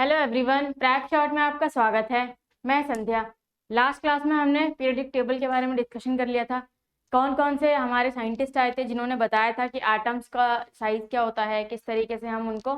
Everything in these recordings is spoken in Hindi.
हेलो एवरीवन, प्रैप शॉर्ट में आपका स्वागत है। मैं संध्या। लास्ट क्लास में हमने पीरियोडिक टेबल के बारे में डिस्कशन कर लिया था। कौन कौन से हमारे साइंटिस्ट आए थे जिन्होंने बताया था कि एटम्स का साइज क्या होता है, किस तरीके से हम उनको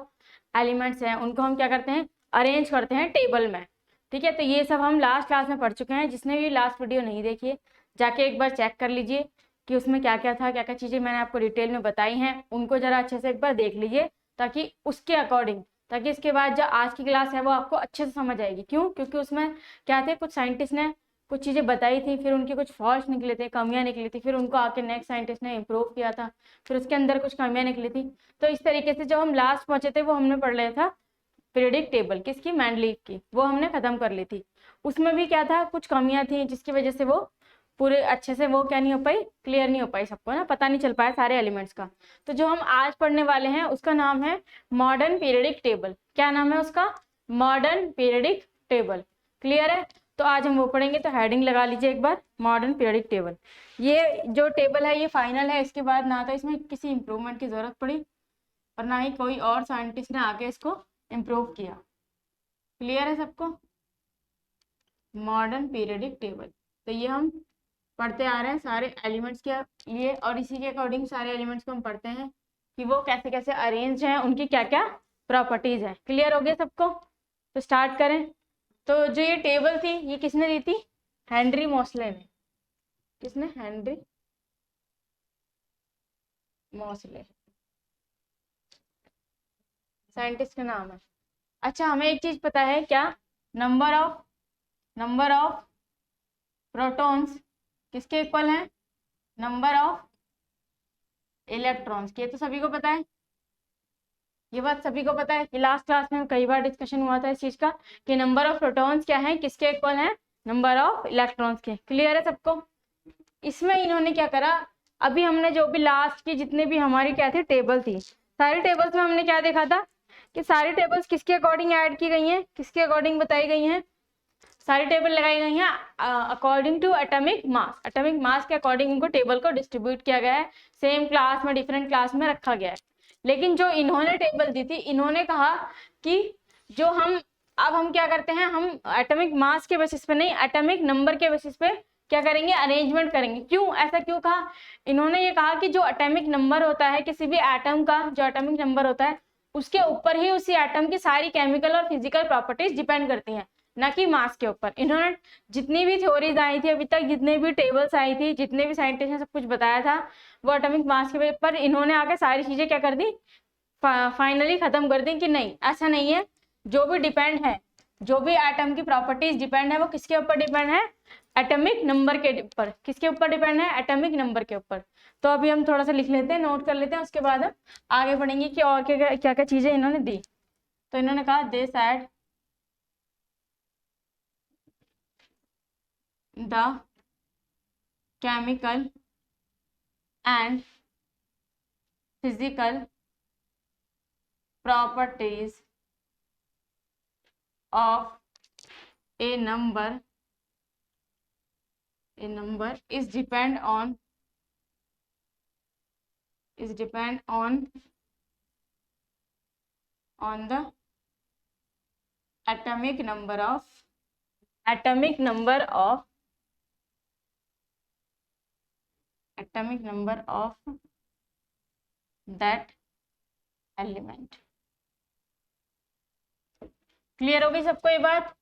एलिमेंट्स हैं उनको हम क्या करते हैं, अरेंज करते हैं टेबल में। ठीक है, तो ये सब हम लास्ट क्लास में पढ़ चुके हैं। जिसने भी लास्ट वीडियो नहीं देखी है जाके एक बार चेक कर लीजिए कि उसमें क्या क्या था, क्या क्या चीज़ें मैंने आपको डिटेल में बताई हैं, उनको ज़रा अच्छे से एक बार देख लीजिए ताकि उसके अकॉर्डिंग, ताकि इसके बाद जो आज की क्लास है वो आपको अच्छे से समझ आएगी। क्यों? क्योंकि उसमें क्या थे, कुछ साइंटिस्ट ने कुछ चीज़ें बताई थी, फिर उनके कुछ फॉल्ट निकले थे, कमियां निकली थी, फिर उनको आके नेक्स्ट साइंटिस्ट ने इम्प्रूव किया था, फिर उसके अंदर कुछ कमियां निकली थी। तो इस तरीके से जो हम लास्ट पहुंचे थे वो हमने पढ़ लिया था पीरियोडिक टेबल किसकी, मेंडलीव की, वो हमने खत्म कर ली थी। उसमें भी क्या था, कुछ कमियां थी जिसकी वजह से वो पूरे अच्छे से वो क्या नहीं हो पाई, क्लियर नहीं हो पाई, सबको ना पता नहीं चल पाया सारे एलिमेंट्स का। तो जो हम आज पढ़ने वाले हैं उसका नाम है मॉडर्न पीरियोडिक टेबल। क्या नाम है उसका? Modern periodic table. क्लियर है? तो आज हम वो पढ़ेंगे। तो हेडिंग लगा लीजिए एक बार, मॉडर्न पीरियोडिक टेबल। ये जो टेबल है ये फाइनल है, इसके बाद ना तो इसमें किसी इंप्रूवमेंट की जरूरत पड़ी और ना ही कोई और साइंटिस्ट ने आके इसको इम्प्रूव किया। क्लियर है सबको? Modern periodic table. तो ये हम पढ़ते आ रहे हैं सारे एलिमेंट्स के लिए, और इसी के अकॉर्डिंग सारे एलिमेंट्स को हम पढ़ते हैं कि वो कैसे कैसे अरेंज हैं, उनकी क्या क्या प्रॉपर्टीज हैं। क्लियर हो गया सबको? तो स्टार्ट करें। तो जो ये टेबल थी ये किसने दी थी? हेनरी मोसले ने। किसने? हेनरी मोसले, साइंटिस्ट का नाम है। अच्छा, हमें एक चीज पता है क्या? नंबर ऑफ प्रोटॉन्स किसके इक्वल है नंबर ऑफ इलेक्ट्रॉन्स के? तो सभी को पता है, ये बात सभी को पता है कि लास्ट क्लास में कई बार डिस्कशन हुआ था इस चीज का कि नंबर ऑफ प्रोटॉन्स क्या है, किसके इक्वल है? नंबर ऑफ इलेक्ट्रॉन्स के। क्लियर है सबको? इसमें इन्होंने क्या करा, अभी हमने जो भी लास्ट की जितने भी हमारी क्या थे टेबल थी, सारी टेबल्स में हमने क्या देखा था कि सारी टेबल्स किसके अकॉर्डिंग ऐड की गई हैं, किसके अकॉर्डिंग बताई गई हैं? सारी टेबल लगाई गई हैं according to atomic mass. Atomic mass के अकॉर्डिंग इनको टेबल को डिस्ट्रीब्यूट किया गया है, सेम क्लास में डिफरेंट क्लास में रखा गया है। लेकिन जो इन्होंने टेबल दी थी, इन्होंने कहा कि जो हम अब हम क्या करते हैं, हम एटॉमिक मास के बेसिस पे नहीं, एटॉमिक नंबर के बेसिस पे क्या करेंगे, अरेंजमेंट करेंगे। क्यों? ऐसा क्यों कहा? इन्होंने ये कहा कि जो एटॉमिक नंबर होता है किसी भी एटम का, जो एटॉमिक नंबर होता है उसके ऊपर ही उसी एटम की सारी केमिकल और फिजिकल प्रॉपर्टीज डिपेंड करती हैं, ना कि मास के ऊपर। इन्होंने जितनी भी थ्योरीज आई थी अभी तक, जितने भी टेबल्स आई थी, जितने भी साइंटिस्ट ने सब कुछ बताया था, वो एटॉमिक मास के ऊपर इन्होंने आके सारी चीजें क्या कर दी, फाइनली खत्म कर दी कि नहीं, ऐसा नहीं है। जो भी डिपेंड है, जो भी एटम की प्रॉपर्टीज डिपेंड है वो किसके ऊपर डिपेंड है? एटॉमिक नंबर के ऊपर। किसके ऊपर डिपेंड है? एटॉमिक नंबर के ऊपर। तो अभी हम थोड़ा सा लिख लेते हैं, नोट कर लेते हैं, उसके बाद हम आगे बढ़ेंगे कि और क्या क्या क्या चीजें इन्होंने दी। तो इन्होंने कहा दे sad the chemical and physical properties of a number is depend on the atomic number of that element। Clear हो गई सबको ये बात?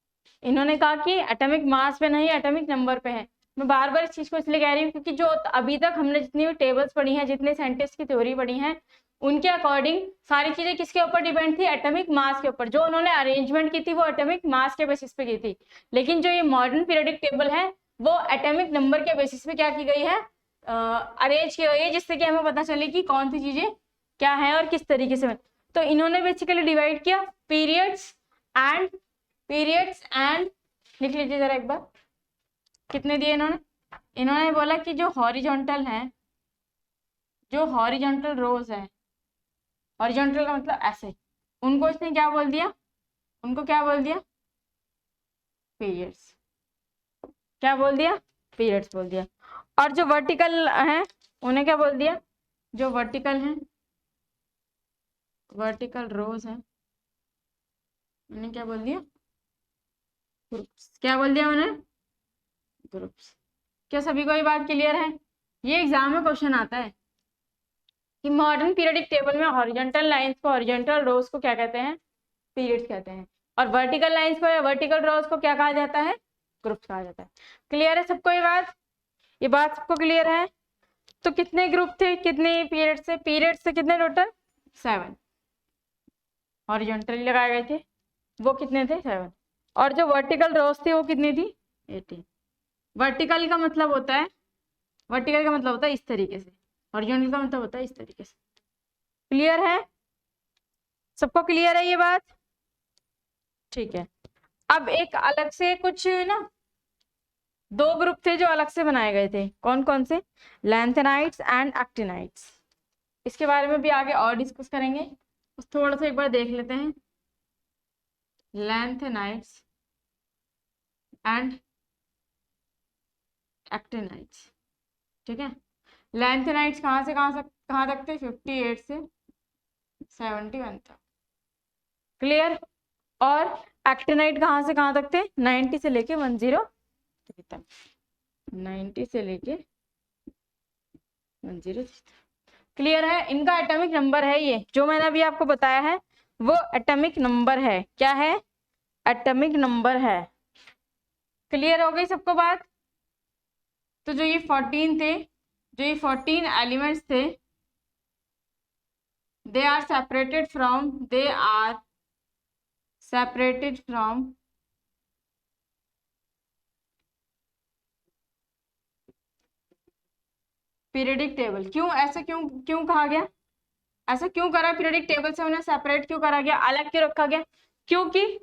इन्होंने कहा कि एटॉमिक मास पे नहीं, एटॉमिक नंबर पे है। मैं बार बार इस चीज को इसलिए कह रही हूँ क्योंकि जो अभी तक हमने जितनी भी टेबल्स पढ़ी हैं, जितने साइंटिस्ट की थ्योरी पढ़ी है, उनके अकॉर्डिंग सारी चीजें किसके ऊपर डिपेंड थी? एटॉमिक मास के ऊपर। जो उन्होंने अरेंजमेंट की थी वो एटॉमिक मास के बेसिस पे की थी। लेकिन जो ये मॉडर्न पीरियोडिक टेबल है वो एटॉमिक नंबर के बेसिस पे क्या की गई है, अरेंज की गई है, जिससे कि हमें पता चले कि कौन सी चीजें क्या है और किस तरीके से। तो इन्होंने बेसिकली डिवाइड किया पीरियड्स एंड लिख लीजिए जरा एक बार, कितने दिए इन्होंने बोला कि जो हॉरिजॉन्टल है, जो हॉरिजॉन्टल रोज है, हॉरिजॉन्टल का मतलब ऐसे, उनको इसने क्या बोल दिया, उनको क्या बोल दिया? पीरियड्स। क्या बोल दिया? पीरियड्स बोल दिया। और जो वर्टिकल है उन्हें क्या बोल दिया? जो वर्टिकल है, वर्टिकल रोज है, मैंने क्या बोल दिया? ग्रुप्स। क्या बोल दिया मैंने? ग्रुप्स। क्या सभी को ये बात क्लियर है? ये एग्जाम में क्वेश्चन आता है कि मॉडर्न पीरियडिक टेबल में हॉरिजॉन्टल लाइंस को, हॉरिजॉन्टल रोज को क्या कहते हैं? पीरियड्स कहते हैं। और वर्टिकल लाइंस को या वर्टिकल रोज को क्या कहा जाता है? ग्रुप्स कहा जाता है। क्लियर है सबको ये बात? ये बात सबको क्लियर है? तो कितने ग्रुप थे, कितने पीरियड से? पीरियड से कितने टोटल? 7। हॉरिजॉन्टली लगाए गए थे वो कितने थे? 7। और जो वर्टिकल रोज थी वो कितनी थी? 18। वर्टिकल का मतलब होता है, वर्टिकल का मतलब होता है इस तरीके से, हॉरिजॉन्टल का मतलब होता है इस तरीके से। क्लियर है सबको? क्लियर है ये बात? ठीक है। अब एक अलग से कुछ ना, 2 ग्रुप थे जो अलग से बनाए गए थे। कौन कौन से? लैंथेनाइट्स एंड एक्टिनाइट्स। इसके बारे में भी आगे और डिस्कस करेंगे, बस थोड़ा सा एक बार देख लेते हैं। लैंथेनाइट्स एंड एक्टिनाइट्स। ठीक है। लैंथेनाइट्स कहाँ से कहाँ तक थे? 58 से 71 तक। क्लियर? और एक्टिनाइट कहाँ से कहाँ तक थे? 90 से लेके 103 तक। 90 से लेके 103। क्लियर है? इनका एटॉमिक नंबर है, ये जो मैंने अभी आपको बताया है वो एटॉमिक नंबर है। क्या है? एटॉमिक नंबर है। क्लियर हो गई सबको बात? तो जो ये 14 थे, जो ये 14 एलिमेंट्स थे, they are separated from periodic table. क्यों ऐसा, क्यों क्यों कहा गया? ऐसा क्यों करा? पीरियडिक टेबल से उन्हें सेपरेट क्यों करा गया, अलग क्यों रखा गया? क्योंकि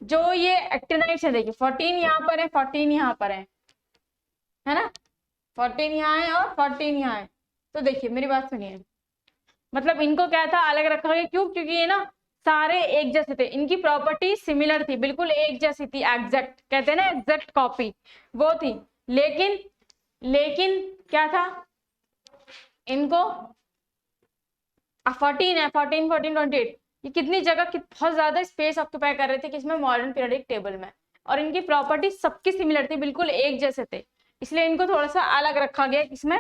जो ये एक्टिनाइट्स है, देखिए 14 यहाँ पर है, 14 यहाँ पर है ना, 14 यहाँ है और 14 यहाँ है। तो देखिए मेरी बात सुनिए, मतलब इनको क्या था, अलग रखा गया। क्यों? क्योंकि ये ना सारे एक जैसे थे, इनकी प्रॉपर्टी सिमिलर थी, बिल्कुल एक जैसी थी, एग्जैक्ट कहते हैं ना, एग्जैक्ट कॉपी वो थी। लेकिन क्या था, इनको 14 है, 14 14 28, ये कितनी जगह बहुत ज्यादा स्पेस ऑक्यूपाई कर रहे थे किसमें? मॉडर्न पीरियडिक टेबल में। और इनकी प्रॉपर्टी सबकी सिमिलर थी, बिल्कुल एक जैसे थे, इसलिए इनको थोड़ा सा अलग रखा गया। इसमें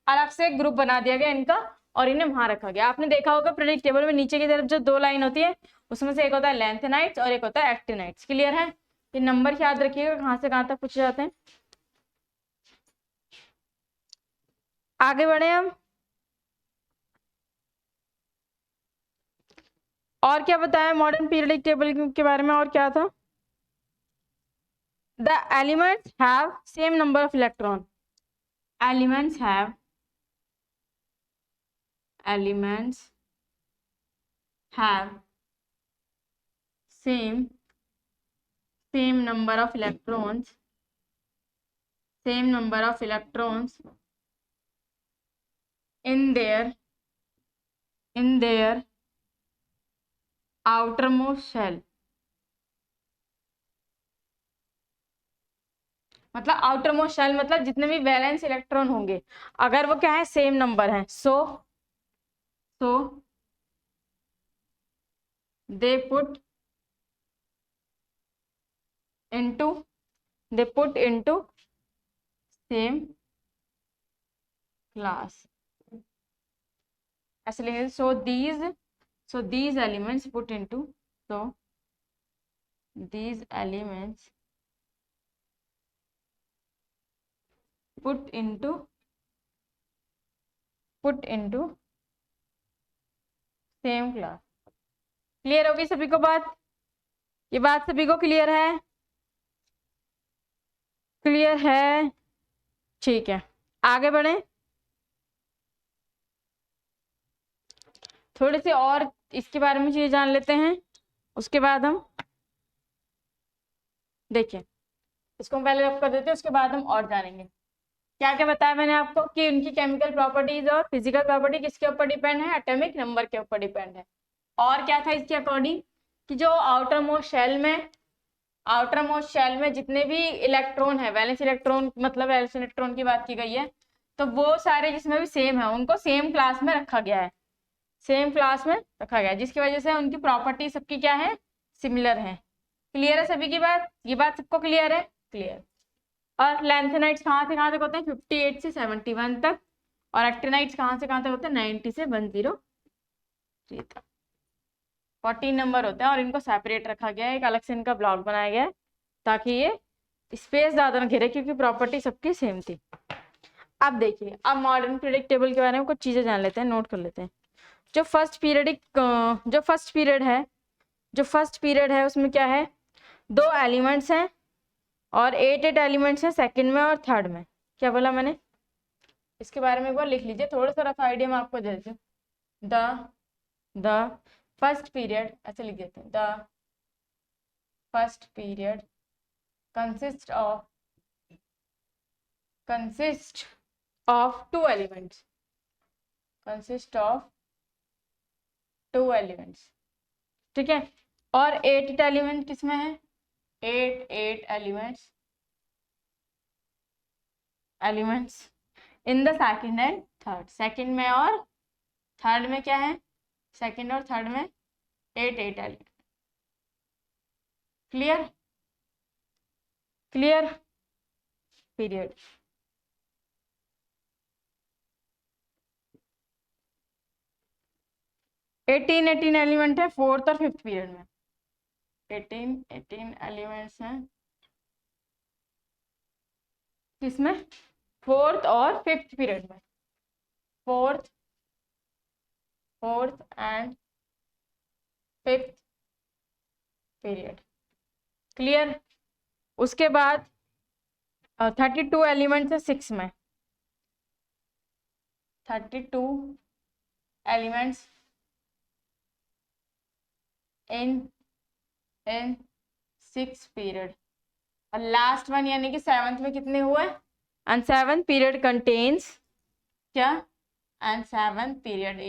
अलग से ग्रुप बना दिया गया इनका और इन्हें वहां रखा गया। आपने देखा होगा पीरियडिक टेबल में नीचे की तरफ जो 2 लाइन होती है उसमें से एक होता है लैंथेनाइट्स और एक होता है एक्टिनाइट्स। क्लियर है? ये नंबर याद रखिएगा कहां से कहां तक पूछे जाते हैं। आगे बढ़े हम। और क्या बताया मॉडर्न पीरियडिक टेबल के बारे में? और क्या था? The elements have same number of electron. Elements have same number of electrons. Same number of electrons in their outermost shell. मतलब आउटरमोस्ट शेल मतलब जितने भी वैलेंस इलेक्ट्रॉन होंगे, अगर वो क्या है, सेम नंबर है, so they put into same class. ऐसे लिखेंगे, सो these elements put into same class. Clear होगी सभी को बात? ये बात सभी को क्लियर है? क्लियर है? ठीक है, आगे बढ़े। थोड़े से और इसके बारे में चीजें जान लेते हैं, उसके बाद हम देखिए, इसको हम पहले रफ कर देते हैं, उसके बाद हम और जानेंगे। क्या क्या बताया मैंने आपको कि उनकी केमिकल प्रॉपर्टीज और फिजिकल प्रॉपर्टी किसके ऊपर डिपेंड है? एटॉमिक नंबर के ऊपर डिपेंड है। और क्या था इसके अकॉर्डिंग कि जो आउटर मोस्ट शेल में जितने भी इलेक्ट्रॉन है, वैलेंस इलेक्ट्रॉन मतलब वैलेंस इलेक्ट्रॉन की बात की गई है, तो वो सारे जिसमें भी सेम है उनको सेम क्लास में रखा गया है, जिसकी वजह से उनकी प्रॉपर्टी सबकी क्या है? सिमिलर हैं। क्लियर है सभी की बात? ये बात सबको क्लियर है? क्लियर। और लेंथेनाइट्स कहाँ से कहाँ तक होते हैं? 58 से 71 तक। और एक्टिनाइट्स कहाँ से कहाँ तक होते हैं? 90 से 103 तक। 14 नंबर होते हैं और इनको सेपरेट रखा गया है, एक अलग से इनका ब्लॉक बनाया गया है ताकि ये स्पेस ज्यादा न घेरे, क्योंकि प्रॉपर्टी सबकी सेम थी। अब देखिए, अब मॉडर्न पीरियडिक टेबल के बारे में कुछ चीजें जान लेते हैं, नोट कर लेते हैं। जो फर्स्ट पीरियड है उसमें क्या है? 2 एलिमेंट्स हैं और 8 एलिमेंट्स हैं सेकंड में और थर्ड में। क्या बोला मैंने? इसके बारे में एक बार लिख लीजिए, थोड़ा सा रफ आइडिया मैं आपको दे देती हूँ। द फर्स्ट पीरियड, ऐसे लिख देते हैं, the first period consist of 2 elements, ठीक है। और 8 एलिमेंट किसमें है? 8 elements in the second and third. Second में और थर्ड में क्या है? सेकंड और थर्ड में 8 एलिमेंट। क्लियर? पीरियड 18 एलिमेंट है फोर्थ और फिफ्थ पीरियड में। 18 एलिमेंट्स हैं किसमें? फोर्थ और फिफ्थ पीरियड में। Fourth and fifth period. Clear? उसके बाद 32 एलिमेंट्स है 6 में। 32 एलिमेंट्स इन 6 पीरियड। और लास्ट वन यानी कि 7th में कितने हुए? एंड 7th पीरियड कंटेन्स क्या? And 7th period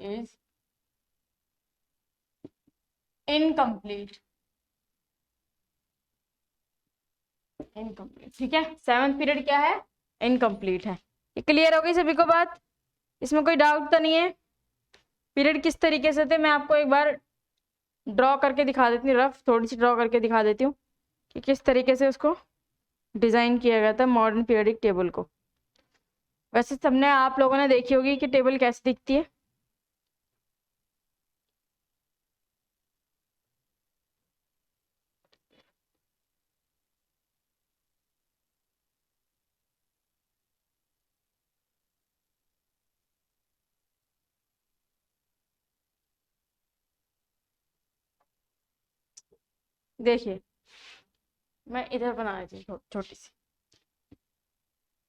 is incomplete. ठीक है, 7th पीरियड क्या है? इनकम्प्लीट है। ये क्लियर हो गई सभी को बात? इसमें कोई डाउट तो नहीं है? पीरियड किस तरीके से थे मैं आपको एक बार ड्रॉ करके दिखा देती हूँ, रफ थोड़ी सी ड्रॉ करके दिखा देती हूँ कि किस तरीके से उसको डिजाइन किया गया था मॉडर्न पीरियडिक टेबल को। वैसे सबने आप लोगों ने देखी होगी कि टेबल कैसे दिखती है। देखिए, मैं इधर बना रही थी छोटी सी,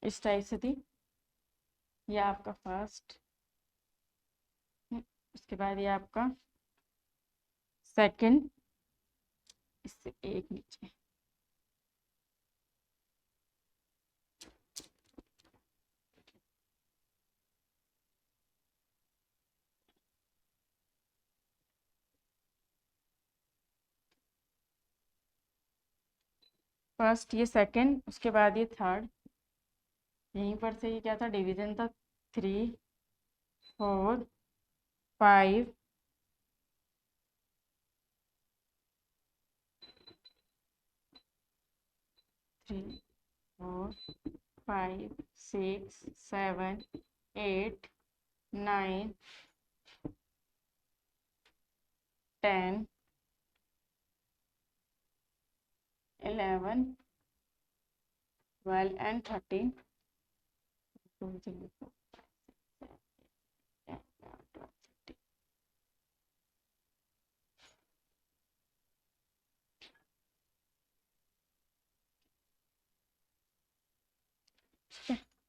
इस टाइप से थी। ये आपका फर्स्ट, उसके बाद ये आपका सेकंड, इससे एक नीचे। फर्स्ट ये सेकंड, उसके बाद ये थर्ड। यहीं पर से ये क्या था? डिवीजन था। 3 4 5 3 4 5 6 7 8 9 10 11 12 and 13।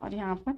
और यहाँ पर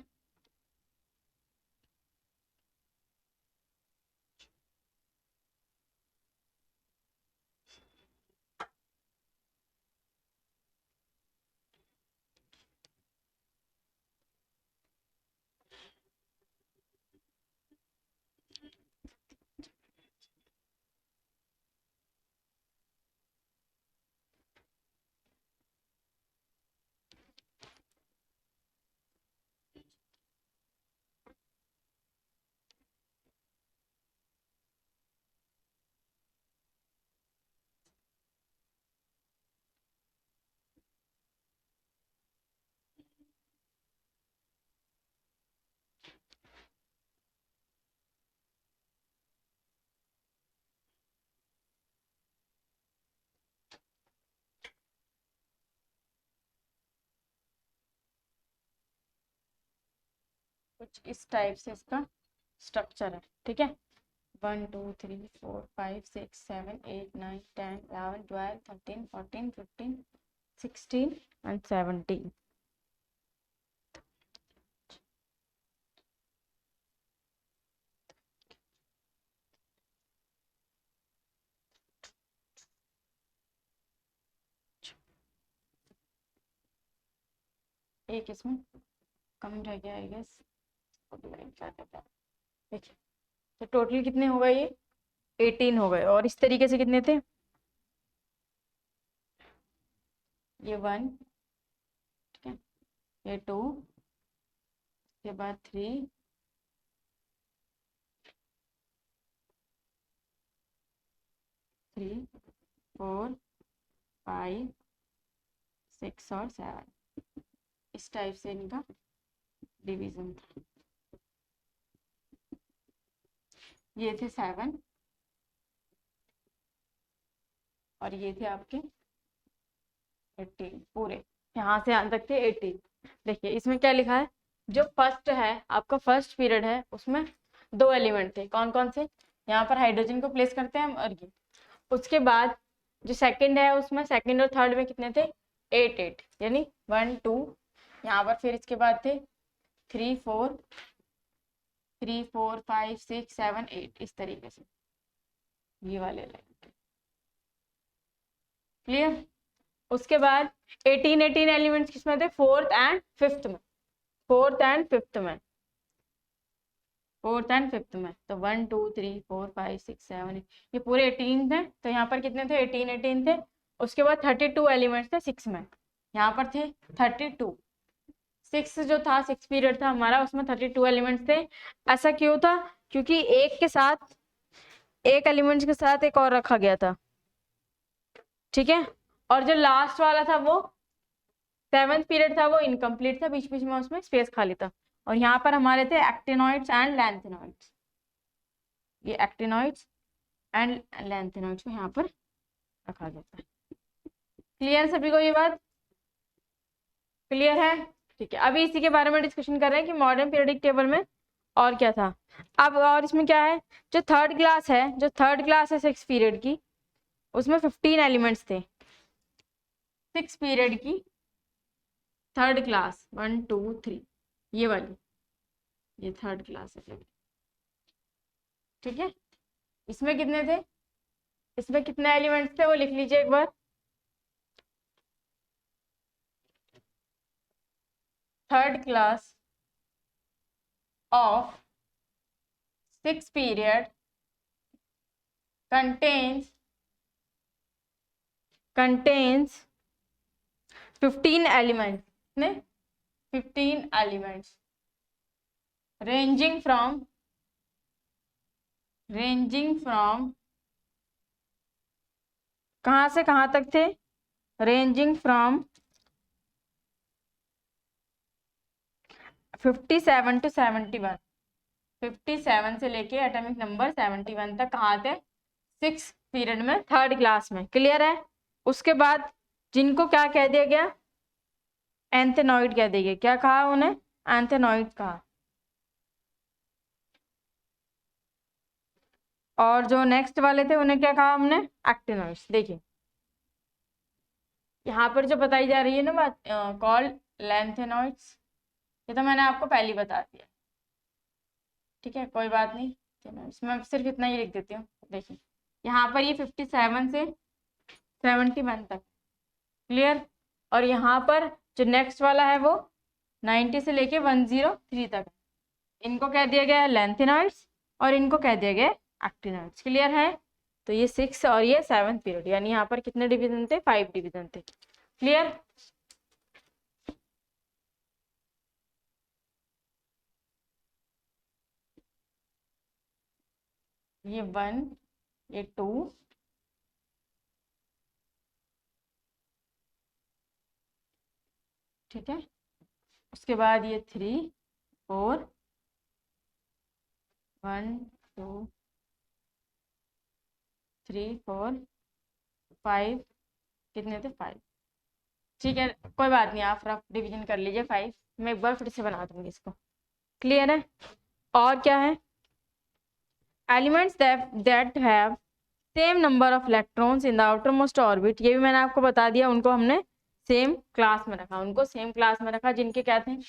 कुछ इस टाइप से इसका स्ट्रक्चर है, ठीक है। 1 2 3 4 5 6 7 8 9 10 11 12 13 14 15 16 and 17। एक इसमें कम रह गया आई गेस, देखिए तो टोटल कितने हो गए, ये 18 हो गए। और इस तरीके से कितने थे, ये 1, ठीक है, ये 2, उसके बाद 3, 3 4 5 6 और 7, इस टाइप से इनका डिवीजन था। ये थे 7 और ये थे आपके 18, पूरे यहाँ से यहाँ तक थे 18। देखिए इसमें क्या लिखा है, जो फर्स्ट है आपका फर्स्ट पीरियड है उसमें 2 एलिमेंट थे, कौन कौन से, यहाँ पर हाइड्रोजन को प्लेस करते हैं हम, और ये। उसके बाद जो सेकंड है उसमें सेकंड और थर्ड में कितने थे, 8 8, यानी 1 2, यहाँ पर फिर इसके बाद थे 3 4 5 6 7 8, इस तरीके से ये वाले लाइन, क्लियर। उसके बाद 18 एलिमेंट्स किसमें थे, फोर्थ एंड फिफ्थ में, फोर्थ एंड फिफ्थ में, फोर्थ एंड फिफ्थ में। तो 1 2 3 4 5 6 7 8, ये पूरे 18 थे। तो यहाँ पर कितने थे, 18 थे। उसके बाद 32 एलिमेंट्स थे 6 में, यहाँ पर थे 32। 6 जो था 6 पीरियड था हमारा, उसमें 32 एलिमेंट्स थे। ऐसा क्यों था, क्योंकि एक के साथ, एक एलिमेंट्स के साथ एक और रखा गया था, ठीक है। और जो लास्ट वाला था वो 7th पीरियड था, वो इनकम्प्लीट था, बीच बीच में उसमें स्पेस खाली था। और यहाँ पर हमारे थे एक्टिनॉइड्स एंड लैंथेनॉइड्स, ये एक्टिनॉइड्स एंड लैंथेनॉइड्स को यहाँ पर रखा जाता है। क्लियर सभी को ये बात, क्लियर है, ठीक है। अभी इसी के बारे में डिस्कशन कर रहे हैं कि मॉडर्न पीरियोडिक टेबल में और क्या था। अब और इसमें क्या है, जो थर्ड क्लास है, जो थर्ड क्लास है 6 पीरियड की, उसमें 15 एलिमेंट्स थे। 6 पीरियड की थर्ड क्लास 1 2 3, ये वाली, ये थर्ड क्लास है, ठीक है। इसमें कितने थे, इसमें कितने एलिमेंट्स थे वो लिख लीजिए एक बार। Third class of 6 period contains 15 elements, 15 elements ranging from कहाँ से कहाँ तक थे, ranging from 57 to 71, 57 से लेके एटॉमिक नंबर 71 तक कहाँ थे, 6 पीरियड में थर्ड क्लास में, क्लियर है। उसके बाद जिनको क्या कह दिया गया, एंथेनॉइड कह दिया गया, क्या कहा उन्हें, एंथेनॉइड कहा। और जो नेक्स्ट वाले थे उन्हें क्या कहा हमने, एक्टिनॉइड्स। देखिए यहाँ पर जो बताई जा रही है ना बात, कॉल्ड लैंथेनॉइड्स, ये तो मैंने आपको पहले ही बता दिया, ठीक है, कोई बात नहीं। मैं सिर्फ इतना ही लिख देती हूँ। देखिए यहाँ पर ये 57 से 71 तक, क्लियर। और यहाँ पर जो नेक्स्ट वाला है वो 90 से लेके 103 तक, इनको कह दिया गया है लैंथेनॉइड्स और इनको कह दिया गया है एक्टिनॉइड्स, क्लियर है। तो ये 6 और ये 7th पीरियड, यानी यहाँ पर कितने डिवीजन थे, 5 डिवीजन थे, क्लियर। ये 1, ये 2, ठीक है। उसके बाद ये 3 4 1 2 3 4 5, कितने थे, 5, ठीक है, कोई बात नहीं, आप रफ डिवीजन कर लीजिए 5। मैं एक बार फिर से बना दूंगी इसको। क्लियर है? और क्या है? Elements that have same number of electrons in the outer most orbit, ये भी मैंने आपको बता दिया, उनको हमने सेम क्लास में रखा, उनको सेम क्लास में रखा जिनके क्या थे,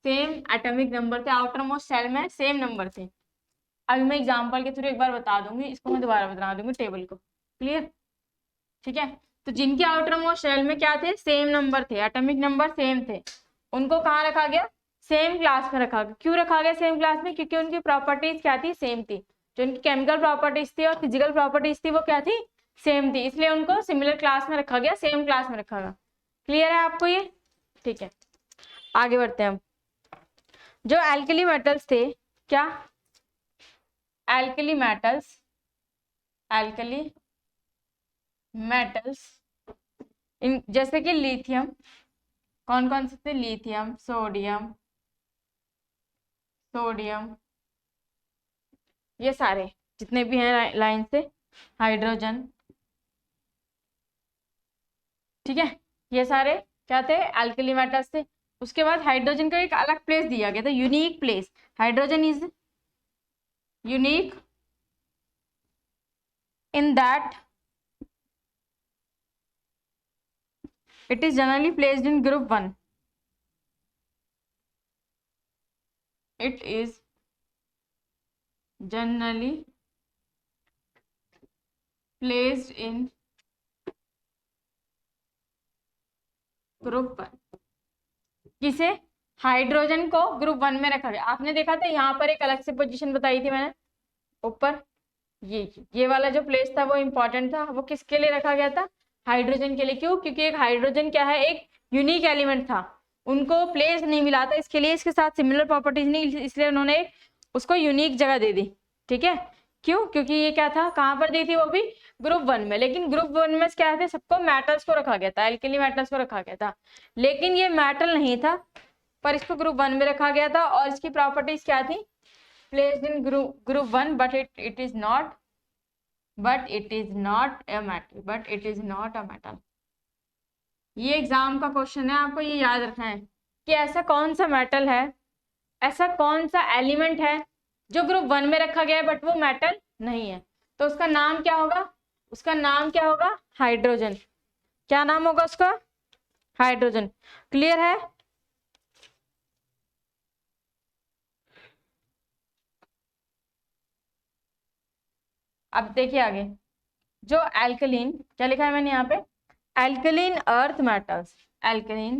सेम एटॉमिक नंबर थे, आउटर मोस्ट शेल में सेम नंबर थे। अभी मैं एग्जांपल के थ्रू एक बार बता दूंगी, इसको मैं दोबारा बता दूंगी टेबल को। क्लियर? ठीक है, तो जिनके आउटर मोस्ट शेल में क्या थे, सेम नंबर थे, एटॉमिक नंबर सेम थे, उनको कहाँ रखा गया, सेम क्लास में रखा गया। क्यों रखा गया सेम क्लास में? क्योंकि उनकी प्रॉपर्टीज क्या थी, सेम थी। जो उनकी केमिकल प्रॉपर्टीज थी और फिजिकल प्रॉपर्टीज थी वो क्या थी, सेम थी, इसलिए उनको सिमिलर क्लास में रखा गया, सेम क्लास में रखा गया। क्लियर है आपको ये? ठीक है, आगे बढ़ते हैं हम। जो एल्कली मेटल्स थे, क्या alkali metals, alkali metals in जैसे कि लिथियम, कौन कौन से थे, लिथियम, सोडियम, सोडियम, ये सारे जितने भी हैं लाइन से, हाइड्रोजन, ठीक है, ये सारे क्या थे, एल्कली मेटल्स थे। उसके बाद हाइड्रोजन का एक अलग प्लेस दिया गया था, unique place. Hydrogen is unique in that it is generally placed in group 1. It is generally placed in group 1. किसे, हाइड्रोजन को ग्रुप 1 में रखा गया। आपने देखा था यहाँ पर एक अलग से पोजीशन बताई थी मैंने ऊपर, ये वाला जो प्लेस था वो इंपॉर्टेंट था, वो किसके लिए रखा गया था, हाइड्रोजन के लिए। क्यों? क्योंकि एक हाइड्रोजन क्या है, एक यूनिक एलिमेंट था, उनको प्लेस नहीं मिला था, इसके लिए इसके साथ सिमिलर प्रॉपर्टीज नहीं, इसलिए उन्होंने उसको यूनिक जगह दे दी। ठीक है, क्यों? क्योंकि ये क्या था, कहाँ पर दी थी, वो भी ग्रुप 1 में। लेकिन ग्रुप 1 में क्या थे, सबको मेटल्स को रखा गया था, एल्कली मेटल्स को रखा गया था, लेकिन ये मेटल नहीं था, पर इसको ग्रुप 1 में रखा गया था। और इसकी प्रॉपर्टीज क्या थी, placed in group 1, but it is not a metal, but it is not a metal। ये एग्जाम का क्वेश्चन है, आपको ये याद रखना है कि ऐसा कौन सा मेटल है, ऐसा कौन सा एलिमेंट है जो ग्रुप 1 में रखा गया है बट वो मेटल नहीं है। तो उसका नाम क्या होगा, उसका नाम क्या होगा, हाइड्रोजन। क्या नाम होगा उसका, हाइड्रोजन। क्लियर है? अब देखिए आगे, जो एल्कलीन, क्या लिखा है मैंने यहाँ पे, alkaline earth metals, alkaline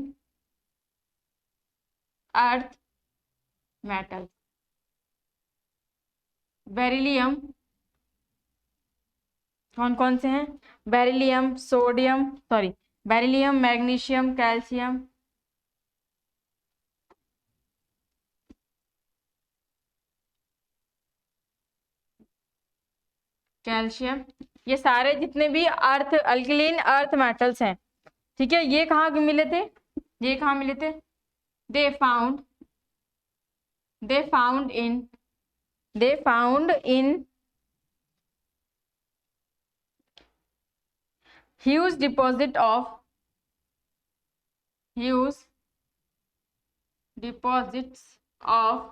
earth metal, beryllium, कौन कौन से हैं, beryllium, sodium, sorry, beryllium, magnesium, calcium, calcium, ये सारे जितने भी अर्थ, अल्कलीन अर्थ मेटल्स हैं, ठीक है, ये कहाँ मिले थे, ये कहाँ मिले थे, they found they found in they found in huge deposit of huge deposits of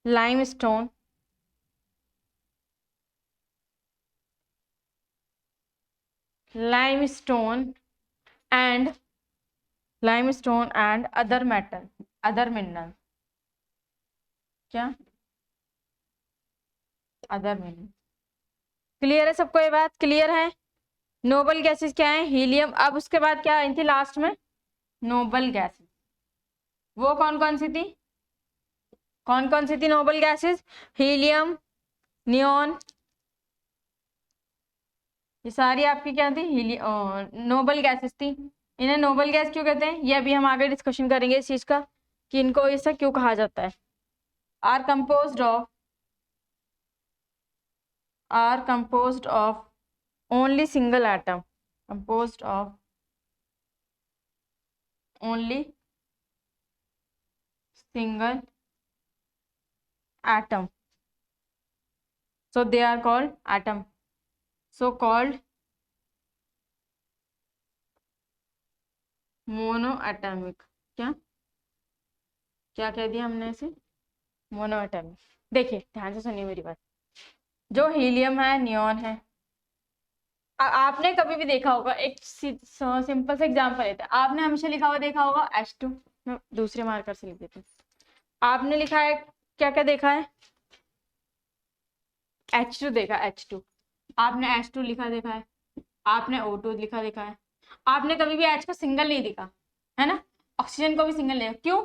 limestone, limestone and other metal, other mineral, क्या, अदर मिनरल। क्लियर है सबको, ये बात क्लियर है? नोबल गैसेस क्या है, हीलियम। अब उसके बाद क्या आई थी लास्ट में, नोबल गैसेस। वो कौन कौन सी थी, कौन कौन सी थी नोबल गैसेस, हीलियम, नियोन, ये सारी आपकी क्या थी, नोबल गैसेस थी। इन्हें नोबल गैस क्यों कहते हैं, ये अभी हम आगे डिस्कशन करेंगे इस चीज का, कि इनको ऐसा क्यों कहा जाता है। Are composed of only single atom, composed of only single atom, so they are called atom, so called monoatomic, क्या, क्या कह दिया हमने इसे, मोनोएटॉमिक। देखिए ध्यान से सुनिए मेरी बात, जो हीलियम है नियॉन है। आपने कभी भी देखा होगा, एक सिंपल सा एग्जांपल लेते हैं, आपने हमेशा लिखा हुआ देखा होगा H2, मैं दूसरे मार्कर से लिख देती हूँ। आपने लिखा है क्या क्या देखा है, H2 देखा, H2 आपने H2 लिखा देखा है, आपने O2 लिखा देखा है, आपने कभी भी H का सिंगल नहीं दिखा है ना, ऑक्सीजन को भी सिंगल नहीं, क्यों?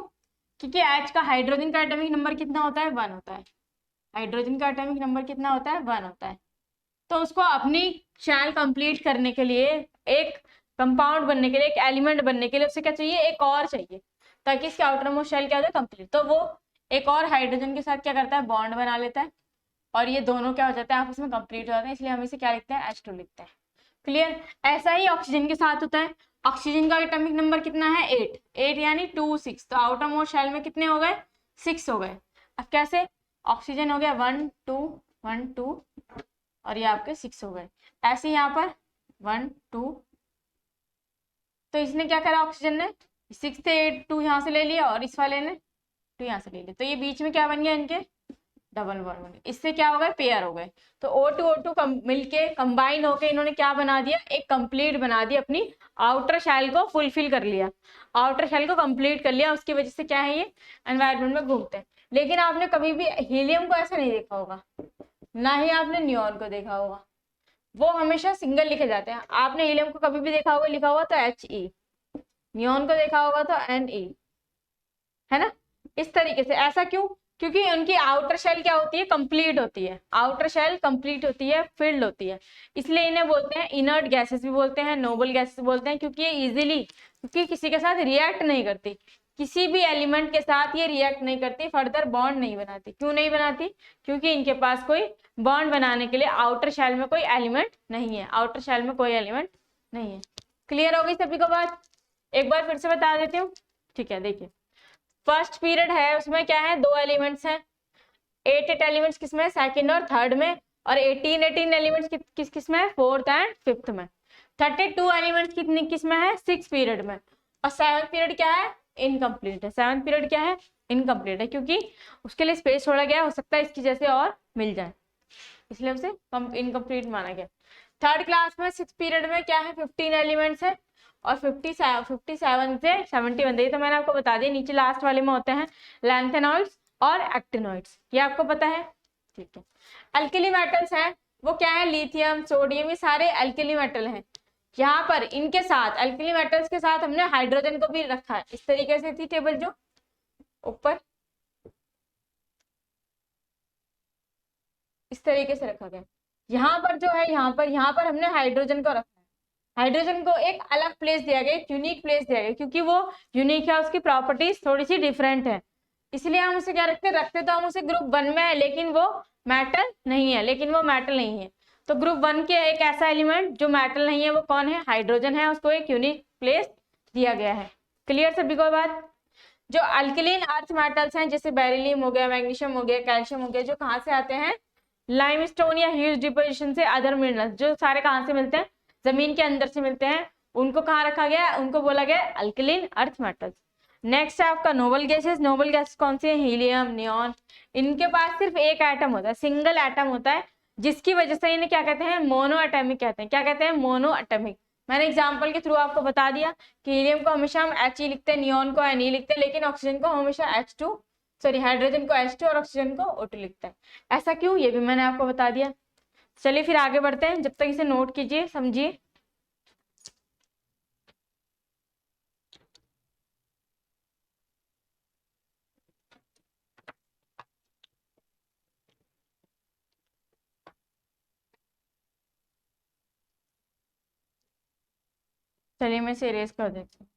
क्योंकि H का हाइड्रोजन का एटॉमिक नंबर कितना होता है, 1 होता है। हाइड्रोजन का एटॉमिक नंबर कितना होता है, 1 होता है। तो उसको अपनी शेल कंप्लीट करने के लिए, एक कंपाउंड बनने के लिए, एक एलिमेंट बनने के लिए उसे क्या चाहिए, एक और चाहिए, ताकि इसके आउटर मोस्ट शेल क्या हो जाए, कंप्लीट। तो वो एक और हाइड्रोजन के साथ क्या करता है, बॉन्ड बना लेता है, और ये दोनों क्या हो जाता है, आपस में कंप्लीट हो जाते हैं, इसलिए हम इसे क्या लिखते हैं, H2 लिखते हैं। क्लियर? ऐसा ही ऑक्सीजन के साथ होता है। ऑक्सीजन का एटॉमिक नंबर कितना है, 8, 8 यानी 2 6, तो आउटर मोस्ट शेल में कितने हो गए, 6 हो गए। अब कैसे, ऑक्सीजन हो गया 1 2 1 2 और ये आपके 6 हो गए। ऐसे यहाँ पर 1 2, तो इसने क्या करा, ऑक्सीजन ने 6 से 8 2 यहाँ से ले लिया, और इस वाले ने 2 यहाँ से ले लिया, तो ये बीच में क्या बन गया, इनके डबल बॉन्ड बन गया। इससे क्या हो गए, पेयर हो गए। तो O2 मिलके कंबाइन होके इन्होंने क्या बना दिया, एक कंप्लीट बना दी, अपनी आउटर शेल को फुलफिल कर लिया, आउटर शेल को कंप्लीट कर लिया। उसकी वजह से क्या है, ये एनवायरमेंट में घूमते हैं। लेकिन आपने कभी भी हीलियम को ऐसा नहीं देखा होगा, ना ही आपने नियॉन को देखा होगा, वो हमेशा सिंगल लिखे जाते हैं। आपने हीलियम को कभी भी देखा होगा लिखा हुआ तो He, नियॉन को देखा होगा तो Ne, है ना, इस तरीके से। ऐसा क्यों, क्योंकि उनकी आउटर शेल क्या होती है, कंप्लीट होती है, आउटर शेल कंप्लीट होती है, फिल्ड होती है, इसलिए इन्हें बोलते हैं इनर्ट गैसेस भी बोलते हैं, नोबल गैसेस बोलते हैं, क्योंकि ये इजीली, क्योंकि किसी के साथ रिएक्ट नहीं करती, किसी भी एलिमेंट के साथ ये रिएक्ट नहीं करती, फर्दर बॉन्ड नहीं बनाती। क्यों नहीं बनाती, क्योंकि इनके पास कोई बॉन्ड बनाने के लिए आउटर शेल में कोई एलिमेंट नहीं है, आउटर शेल में कोई एलिमेंट नहीं है। क्लियर हो गई सभी को बात? एक बार फिर से बता देती हूँ, ठीक है। देखिए फर्स्ट पीरियड है, उसमें क्या है, 2 एलिमेंट्स हैं, 8 एलिमेंट्स किसमें, सेकंड और थर्ड में, और 18 एलिमेंट्स किस किस में, फोर्थ एंड फिफ्थ में। 32 एलिमेंट्स कितने किसमें है, 6 पीरियड में। और 7th पीरियड क्या है, इनकम्प्लीट है। 7th पीरियड क्या है, इनकम्प्लीट है, क्योंकि उसके लिए स्पेस छोड़ा गया, हो सकता है इसकी जैसे और मिल जाए, इसलिए उसे इनकम्प्लीट माना गया। थर्ड क्लास में 6 पीरियड में क्या है, 15 एलिमेंट्स है, और 57 से 71, ये तो मैंने आपको बता दिया। नीचे लास्ट वाले में होते हैं लैंथेनॉइड्स और एक्टिनॉइड्स, ये आपको पता है, ठीक है। अल्किली मेटल्स हैं, वो क्या है, लिथियम सोडियम, ये सारे अल्किली मेटल हैं। यहाँ पर इनके साथ, अल्किली मेटल्स के साथ हमने हाइड्रोजन को भी रखा है, इस तरीके से थी टेबल जो ऊपर इस तरीके से रखा गया। यहाँ पर जो है, यहाँ पर हमने हाइड्रोजन को रखा है, हाइड्रोजन को एक अलग प्लेस दिया गया, यूनिक प्लेस दिया गया, क्योंकि वो यूनिक है, उसकी प्रॉपर्टीज थोड़ी सी डिफरेंट है, इसलिए हम उसे क्या रखते तो हम उसे ग्रुप 1 में है, लेकिन वो मेटल नहीं है, तो ग्रुप 1 के एक ऐसा एलिमेंट जो मेटल नहीं है, वो कौन है, हाइड्रोजन है, उसको एक यूनिक प्लेस दिया गया है। क्लियर सभी को बात? जो अल्कलीन अर्थ मेटल्स हैं, जैसे बेरिलियम हो गया, मैग्नीशियम हो गया, कैल्शियम हो गया, जो कहाँ से आते हैं, लाइमस्टोन या ह्यूज डिपोजिशन से, अदर मिनरल्स, जो सारे कहाँ से मिलते हैं, जमीन के अंदर से मिलते हैं, उनको कहाँ रखा गया, उनको बोला गया अल्कलीन अर्थ मेटल्स। नेक्स्ट है आपका नोबल गैसेस। नोबल गैसेस कौन से हैं, हीलियम, नियॉन। इनके पास सिर्फ एक एटम होता है, सिंगल एटम होता है, जिसकी वजह से इन्हें क्या कहते हैं, मोनो एटमिक कहते हैं। क्या कहते हैं, मोनो एटमिक। मैंने एग्जाम्पल के थ्रू आपको बता दिया कि हीलियम को हमेशा हम He लिखते हैं, नियॉन को Ne लिखते हैं, लेकिन ऑक्सीजन को हमेशा H2, सॉरी हाइड्रोजन को H2 और ऑक्सीजन को O2 लिखते हैं। ऐसा क्यों, ये भी मैंने आपको बता दिया। चलिए फिर आगे बढ़ते हैं, जब तक इसे नोट कीजिए, समझिए। चलिए मैं इसे इरेज कर देती हूँ।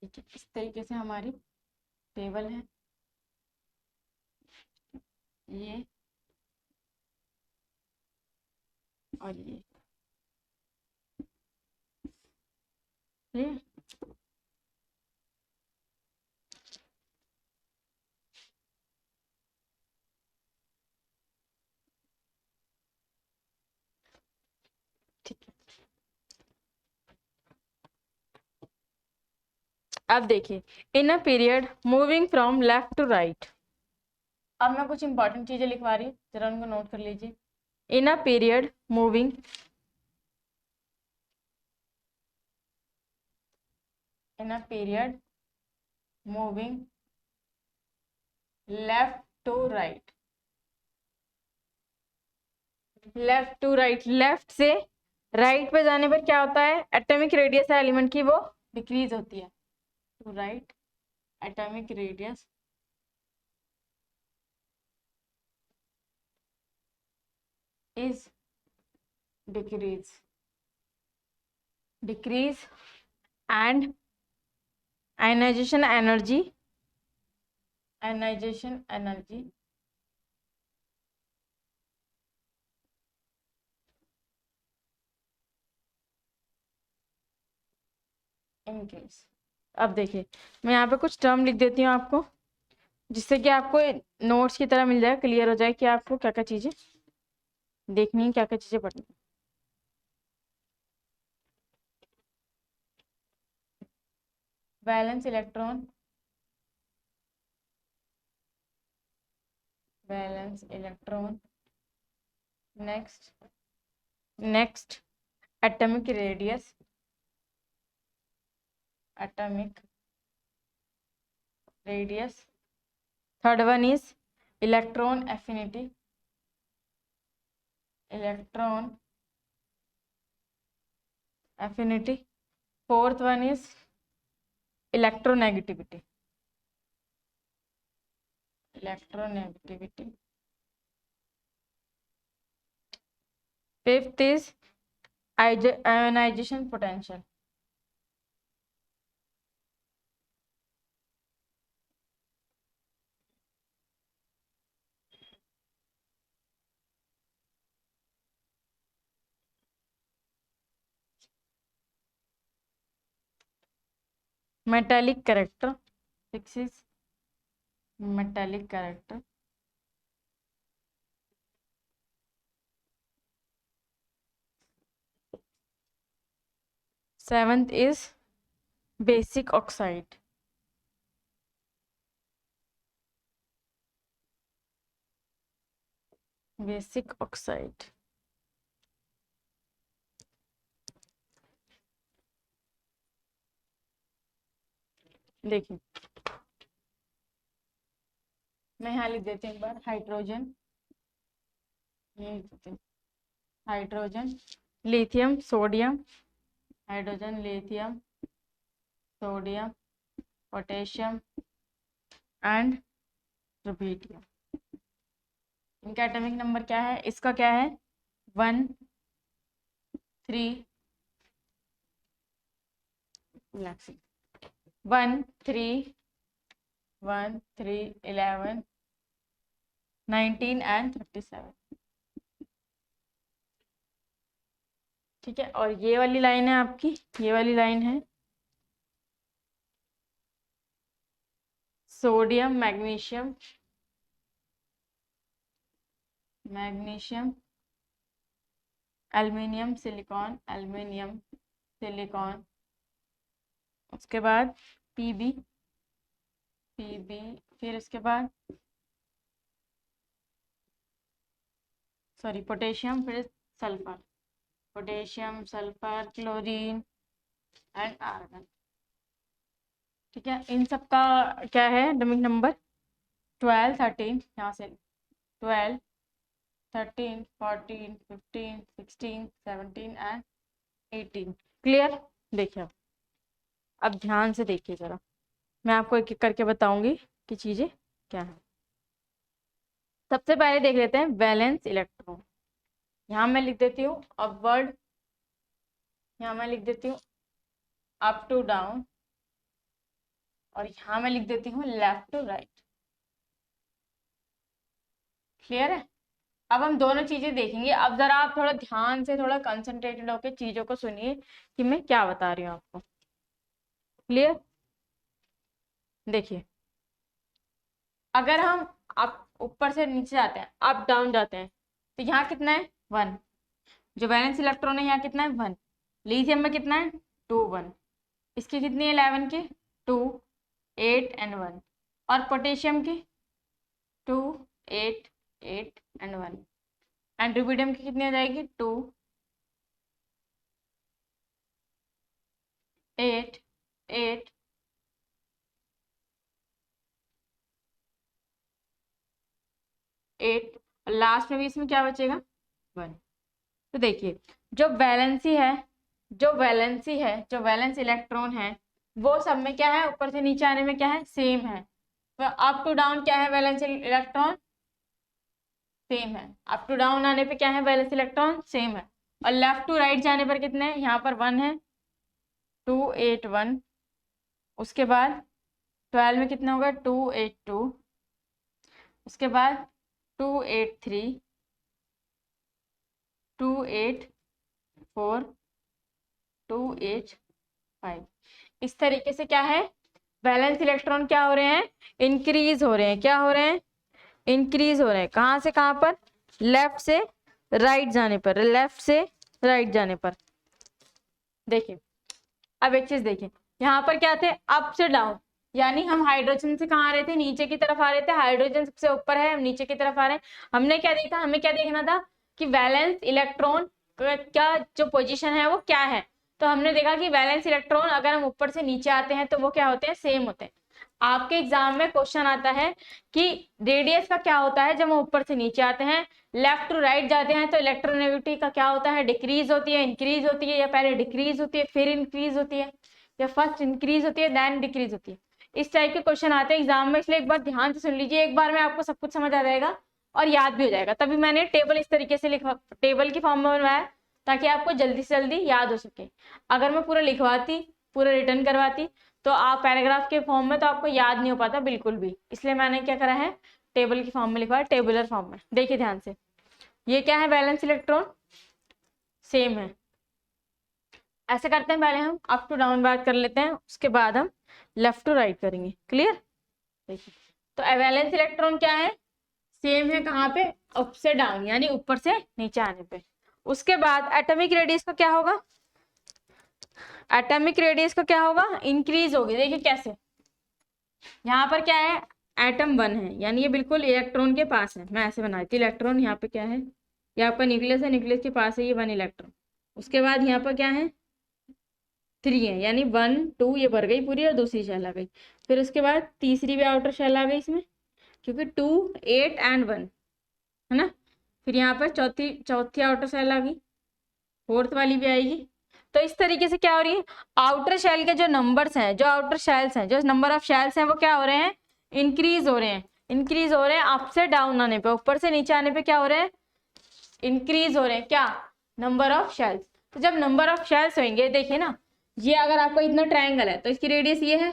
ठीक है, इस तरीके से हमारी टेबल है। ये और ये क्लियर। ठीक है, अब देखिए, in a period moving from left to right. अब मैं कुछ इंपॉर्टेंट चीजें लिखवा रही हूँ, जरा उनको नोट कर लीजिए। In a period moving in a period moving left to right, left to right, left से राइट पे जाने पर क्या होता है, एटॉमिक रेडियस है एलिमेंट की वो डिक्रीज होती है। To right atomic radius is decrease and ionisation energy increase. अब देखिए, मैं यहाँ पे कुछ टर्म लिख देती हूँ आपको, जिससे कि आपको नोट्स की तरह मिल जाए, क्लियर हो जाए कि आपको क्या क्या चीजें देखनी है, क्या क्या चीजें पढ़नी है। Valence electron, next atomic radius, third one is electron affinity, fourth one is electronegativity, fifth is ionisation potential. Metallic character, six is metallic character. Seventh is basic oxide, देखिए मैं यहाँ लिख देती हूँ एक बार, hydrogen, lithium sodium, potassium and rubidium. इनका एटॉमिक नंबर क्या है, इसका क्या है, 1 3 1 3 1 3 11 19 एंड 37। ठीक है, और ये वाली लाइन है आपकी, ये वाली लाइन है सोडियम मैग्नीशियम एल्युमिनियम सिलिकॉन, उसके बाद पीबी, फिर उसके बाद सॉरी पोटेशियम, फिर सल्फर, क्लोरीन एंड आर्गन। ठीक है, इन सब का क्या है एटॉमिक नंबर, 12 13, यहाँ से 12 13 14 15 16 17 एंड 18। क्लियर। देखिए अब ध्यान से देखिए जरा, मैं आपको एक एक करके बताऊंगी कि चीजें क्या है। सबसे पहले देख लेते हैं वैलेंस इलेक्ट्रॉन। यहाँ मैं लिख देती हूँ अपवर्ड, यहाँ मैं लिख देती हूँ अप टू डाउन, और यहाँ मैं लिख देती हूँ लेफ्ट टू राइट। क्लियर है? अब हम दोनों चीजें देखेंगे। अब जरा आप थोड़ा ध्यान से, थोड़ा कंसंट्रेटेड होकर चीजों को सुनिए कि मैं क्या बता रही हूँ आपको। क्लियर? देखिए, अगर हम आप ऊपर से नीचे जाते हैं, अप डाउन जाते हैं, तो यहाँ कितना है 1। जो वैलेंस इलेक्ट्रॉन है यहाँ कितना है 1। लिथियम में कितना है 2 1। इसकी कितनी है 11 की 2 8 एंड 1। और पोटेशियम की 2 8 8 एंड 1। एंड रुबिडियम की कितनी आ जाएगी 2 8 8 8। और लास्ट में भी इसमें क्या बचेगा 1। तो देखिए, जो वैलेंसी है, जो वैलेंस इलेक्ट्रॉन है, वो सब में क्या है, ऊपर से नीचे आने में क्या है सेम है। तो अप टू डाउन क्या है वैलेंस इलेक्ट्रॉन सेम है। अप टू डाउन आने पे क्या है वैलेंस इलेक्ट्रॉन सेम है। और लेफ्ट टू राइट जाने पर कितने हैं, यहाँ पर 1 है 2 8 1। उसके बाद 12 में कितना होगा 2 8 2। उसके बाद 2 8 3 2 8 4 2 8 5। इस तरीके से क्या है वैलेंस इलेक्ट्रॉन क्या हो रहे हैं, इंक्रीज हो रहे हैं। क्या हो रहे हैं, इंक्रीज हो रहे हैं। कहाँ से कहाँ पर, लेफ्ट से राइट जाने पर, लेफ्ट से राइट जाने पर। देखिए, अब एक चीज देखिए, यहाँ पर क्या थे अप से डाउन, यानी हम हाइड्रोजन से कहाँ आ रहे थे, नीचे की तरफ आ रहे थे। हाइड्रोजन सबसे ऊपर है, हम नीचे की तरफ आ रहे हैं। हमने क्या देखा, हमें क्या देखना था कि वैलेंस इलेक्ट्रॉन का जो पोजीशन है वो क्या है। तो हमने देखा कि वैलेंस इलेक्ट्रॉन अगर हम ऊपर से नीचे आते हैं तो वो क्या होते हैं, सेम होते हैं। आपके एग्जाम में क्वेश्चन आता है कि रेडियस का क्या होता है जब हम ऊपर से नीचे आते हैं, लेफ्ट टू राइट जाते हैं तो इलेक्ट्रोनेगेटिविटी का क्या होता है, डिक्रीज होती है, इंक्रीज होती है, या पहले डिक्रीज होती है फिर इंक्रीज होती है, या फर्स्ट इंक्रीज होती है देन डिक्रीज होती है। इस टाइप के क्वेश्चन आते हैं एग्जाम में, इसलिए एक बार ध्यान से सुन लीजिए। एक बार में आपको सब कुछ समझ आ जाएगा और याद भी हो जाएगा। तभी मैंने टेबल इस तरीके से लिखवा, टेबल की फॉर्म में बनवाया ताकि आपको जल्दी से जल्दी याद हो सके। अगर मैं पूरा लिखवाती, पूरा रिटर्न करवाती तो आप पैराग्राफ के फॉर्म में तो आपको याद नहीं हो पाता बिल्कुल भी। इसलिए मैंने क्या करा है, टेबल की फॉर्म में लिखवाया, टेबुलर फॉर्म में। देखिए ध्यान से, ये क्या है वैलेंस इलेक्ट्रॉन सेम है। ऐसे करते हैं, पहले हम अप टू डाउन बात कर लेते हैं, उसके बाद हम लेफ्ट टू राइट करेंगे। क्लियर? देखिए, तो वैलेंस इलेक्ट्रॉन क्या है, सेम है। कहाँ पे, अप से डाउन, यानी ऊपर से नीचे आने पे। उसके बाद एटॉमिक रेडियस का क्या होगा, एटॉमिक रेडियस का क्या होगा, इंक्रीज होगी। देखिए कैसे, यहाँ पर क्या है एटम 1 है, यानी ये बिल्कुल इलेक्ट्रॉन के पास है। मैं ऐसे बनाती हूँ, इलेक्ट्रॉन यहाँ पे क्या है, ये आपका न्यूक्लियस है, न्यूक्लियस के पास है ये 1 इलेक्ट्रॉन। उसके बाद यहाँ पर क्या है 3 है, यानी 1 2 ये भर गई पूरी और दूसरी शेल आ गई। फिर उसके बाद तीसरी भी आउटर शेल आ गई इसमें, क्योंकि 2 8 एंड 1 है ना। फिर यहाँ पर चौथी आउटर शेल आ गई, फोर्थ वाली भी आएगी। तो इस तरीके से क्या हो रही है, आउटर शेल के जो नंबर्स हैं, जो आउटर शेल्स हैं, जो नंबर ऑफ शेल्स हैं वो क्या हो रहे हैं, इंक्रीज हो रहे हैं। इंक्रीज हो रहे हैं अप से डाउन आने पे, ऊपर से नीचे आने पे क्या हो रहे हैं, इंक्रीज हो रहे हैं। क्या, नंबर ऑफ शेल्स। तो जब नंबर ऑफ शेल्स होंगे, देखिए ना, ये अगर आपका इतना ट्राइंगल है तो इसकी रेडियस ये है,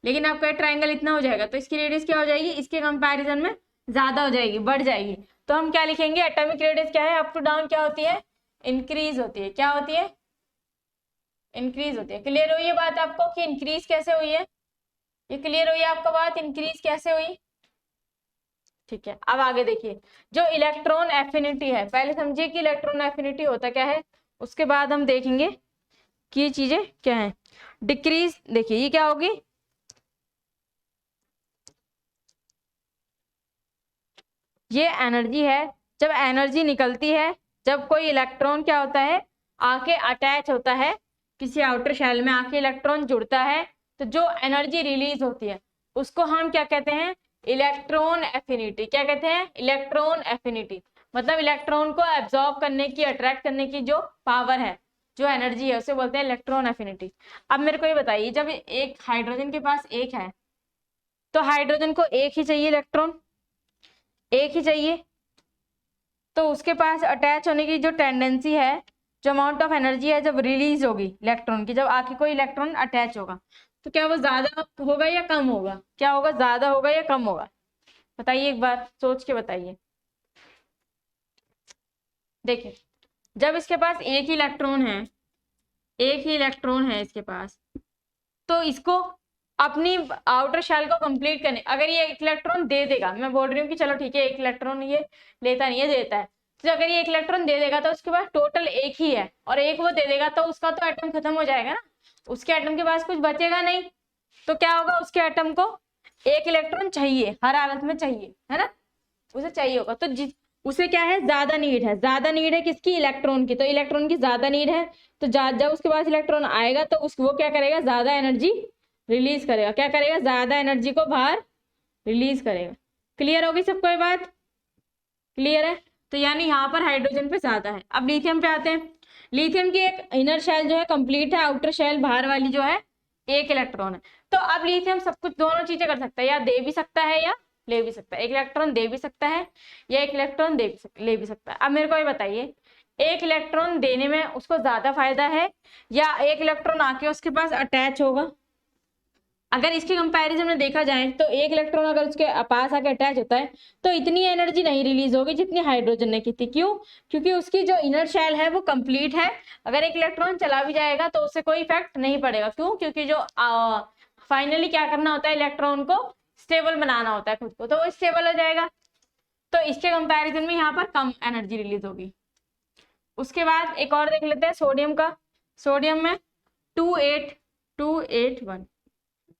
लेकिन आपका ट्राइंगल इतना हो जाएगा तो इसकी रेडियस क्या हो जाएगी, इसके कंपैरिजन में ज्यादा हो जाएगी, बढ़ जाएगी। तो हम क्या लिखेंगे, एटॉमिक रेडियस क्या है, अप टू डाउन क्या होती है, इंक्रीज होती है। क्या होती है, इंक्रीज होती है। क्लियर हुई ये बात आपको कि इंक्रीज कैसे हुई है, ये क्लियर हुई है आपको बात, इंक्रीज कैसे हुई। ठीक है, अब आगे देखिए, जो इलेक्ट्रॉन एफिनिटी है, पहले समझिए कि इलेक्ट्रॉन एफिनिटी होता क्या है, उसके बाद हम देखेंगे कि ये चीजें क्या है। डिक्रीज, देखिए ये क्या होगी, ये एनर्जी है। जब एनर्जी निकलती है, जब कोई इलेक्ट्रॉन क्या होता है, आके अटैच होता है किसी आउटर शेल में, आके इलेक्ट्रॉन जुड़ता है, तो जो एनर्जी रिलीज होती है उसको हम क्या कहते हैं, इलेक्ट्रॉन एफिनिटी। क्या कहते हैं, इलेक्ट्रॉन एफिनिटी। मतलब इलेक्ट्रॉन को एब्जॉर्ब करने की, अट्रैक्ट करने की जो पावर है, जो एनर्जी है, उसे बोलते हैं इलेक्ट्रॉन एफिनिटी। अब मेरे को ये बताइए, जब एक हाइड्रोजन के पास एक है तो हाइड्रोजन को एक ही चाहिए, इलेक्ट्रॉन एक ही चाहिए, तो उसके पास अटैच होने की जो टेंडेंसी है जो अमाउंट ऑफ एनर्जी है जब रिलीज होगी इलेक्ट्रॉन की, जब आके कोई इलेक्ट्रॉन अटैच होगा, तो क्या वो ज्यादा होगा या कम होगा? क्या होगा, ज्यादा होगा या कम होगा? बताइए, एक बार सोच के बताइए। देखिए, जब इसके पास एक ही इलेक्ट्रॉन है, एक ही इलेक्ट्रॉन है इसके पास, तो इसको अपनी आउटर शेल को कंप्लीट करने, अगर ये एक इलेक्ट्रॉन दे देगा, मैं बोल रही हूँ कि चलो ठीक है एक इलेक्ट्रॉन ये लेता नहीं है, देता है, तो अगर ये एक इलेक्ट्रॉन दे देगा तो उसके पास टोटल एक ही है, और एक वो दे देगा तो उसका तो एटम खत्म हो जाएगा ना, उसके एटम के पास कुछ बचेगा नहीं। तो क्या होगा, उसके एटम को एक इलेक्ट्रॉन चाहिए, हर हालत में चाहिए, है ना, उसे चाहिए होगा। तो उसे क्या है, ज्यादा नीड है, ज्यादा नीड है किसकी, इलेक्ट्रॉन की। तो इलेक्ट्रॉन की ज्यादा नीड है, तो जब उसके पास इलेक्ट्रॉन आएगा तो वो क्या करेगा, ज्यादा एनर्जी रिलीज करेगा। क्या करेगा, ज्यादा एनर्जी को बाहर रिलीज करेगा। क्लियर होगी सबको ये बात? क्लियर है? तो यानी यहाँ पर हाइड्रोजन पे ज्यादा है। अब लिथियम पे आते हैं। लिथियम की एक इनर शेल जो है कंप्लीट है, आउटर शेल बाहर वाली जो है एक इलेक्ट्रॉन है। तो अब लिथियम सब कुछ दोनों चीजें कर सकता है, या दे भी सकता है या ले भी सकता है। एक इलेक्ट्रॉन दे भी सकता है या एक इलेक्ट्रॉन ले भी सकता है। अब मेरे को ये बताइए, एक इलेक्ट्रॉन देने में उसको ज्यादा फायदा है या एक इलेक्ट्रॉन आके उसके पास अटैच होगा? अगर इसके कंपैरिजन में देखा जाए तो एक इलेक्ट्रॉन अगर उसके पास आके अटैच होता है तो इतनी एनर्जी नहीं रिलीज होगी जितनी हाइड्रोजन ने की थी। क्यों? क्योंकि उसकी जो इनर शेल है वो कंप्लीट है। अगर एक इलेक्ट्रॉन चला भी जाएगा तो उससे कोई इफेक्ट नहीं पड़ेगा। क्यों? क्योंकि जो फाइनली क्या करना होता है, इलेक्ट्रॉन को स्टेबल बनाना होता है खुद को, तो वो स्टेबल हो जाएगा। तो इसके कंपैरिजन में यहाँ पर कम एनर्जी रिलीज होगी। उसके बाद एक और देख लेते हैं सोडियम का। सोडियम में 281,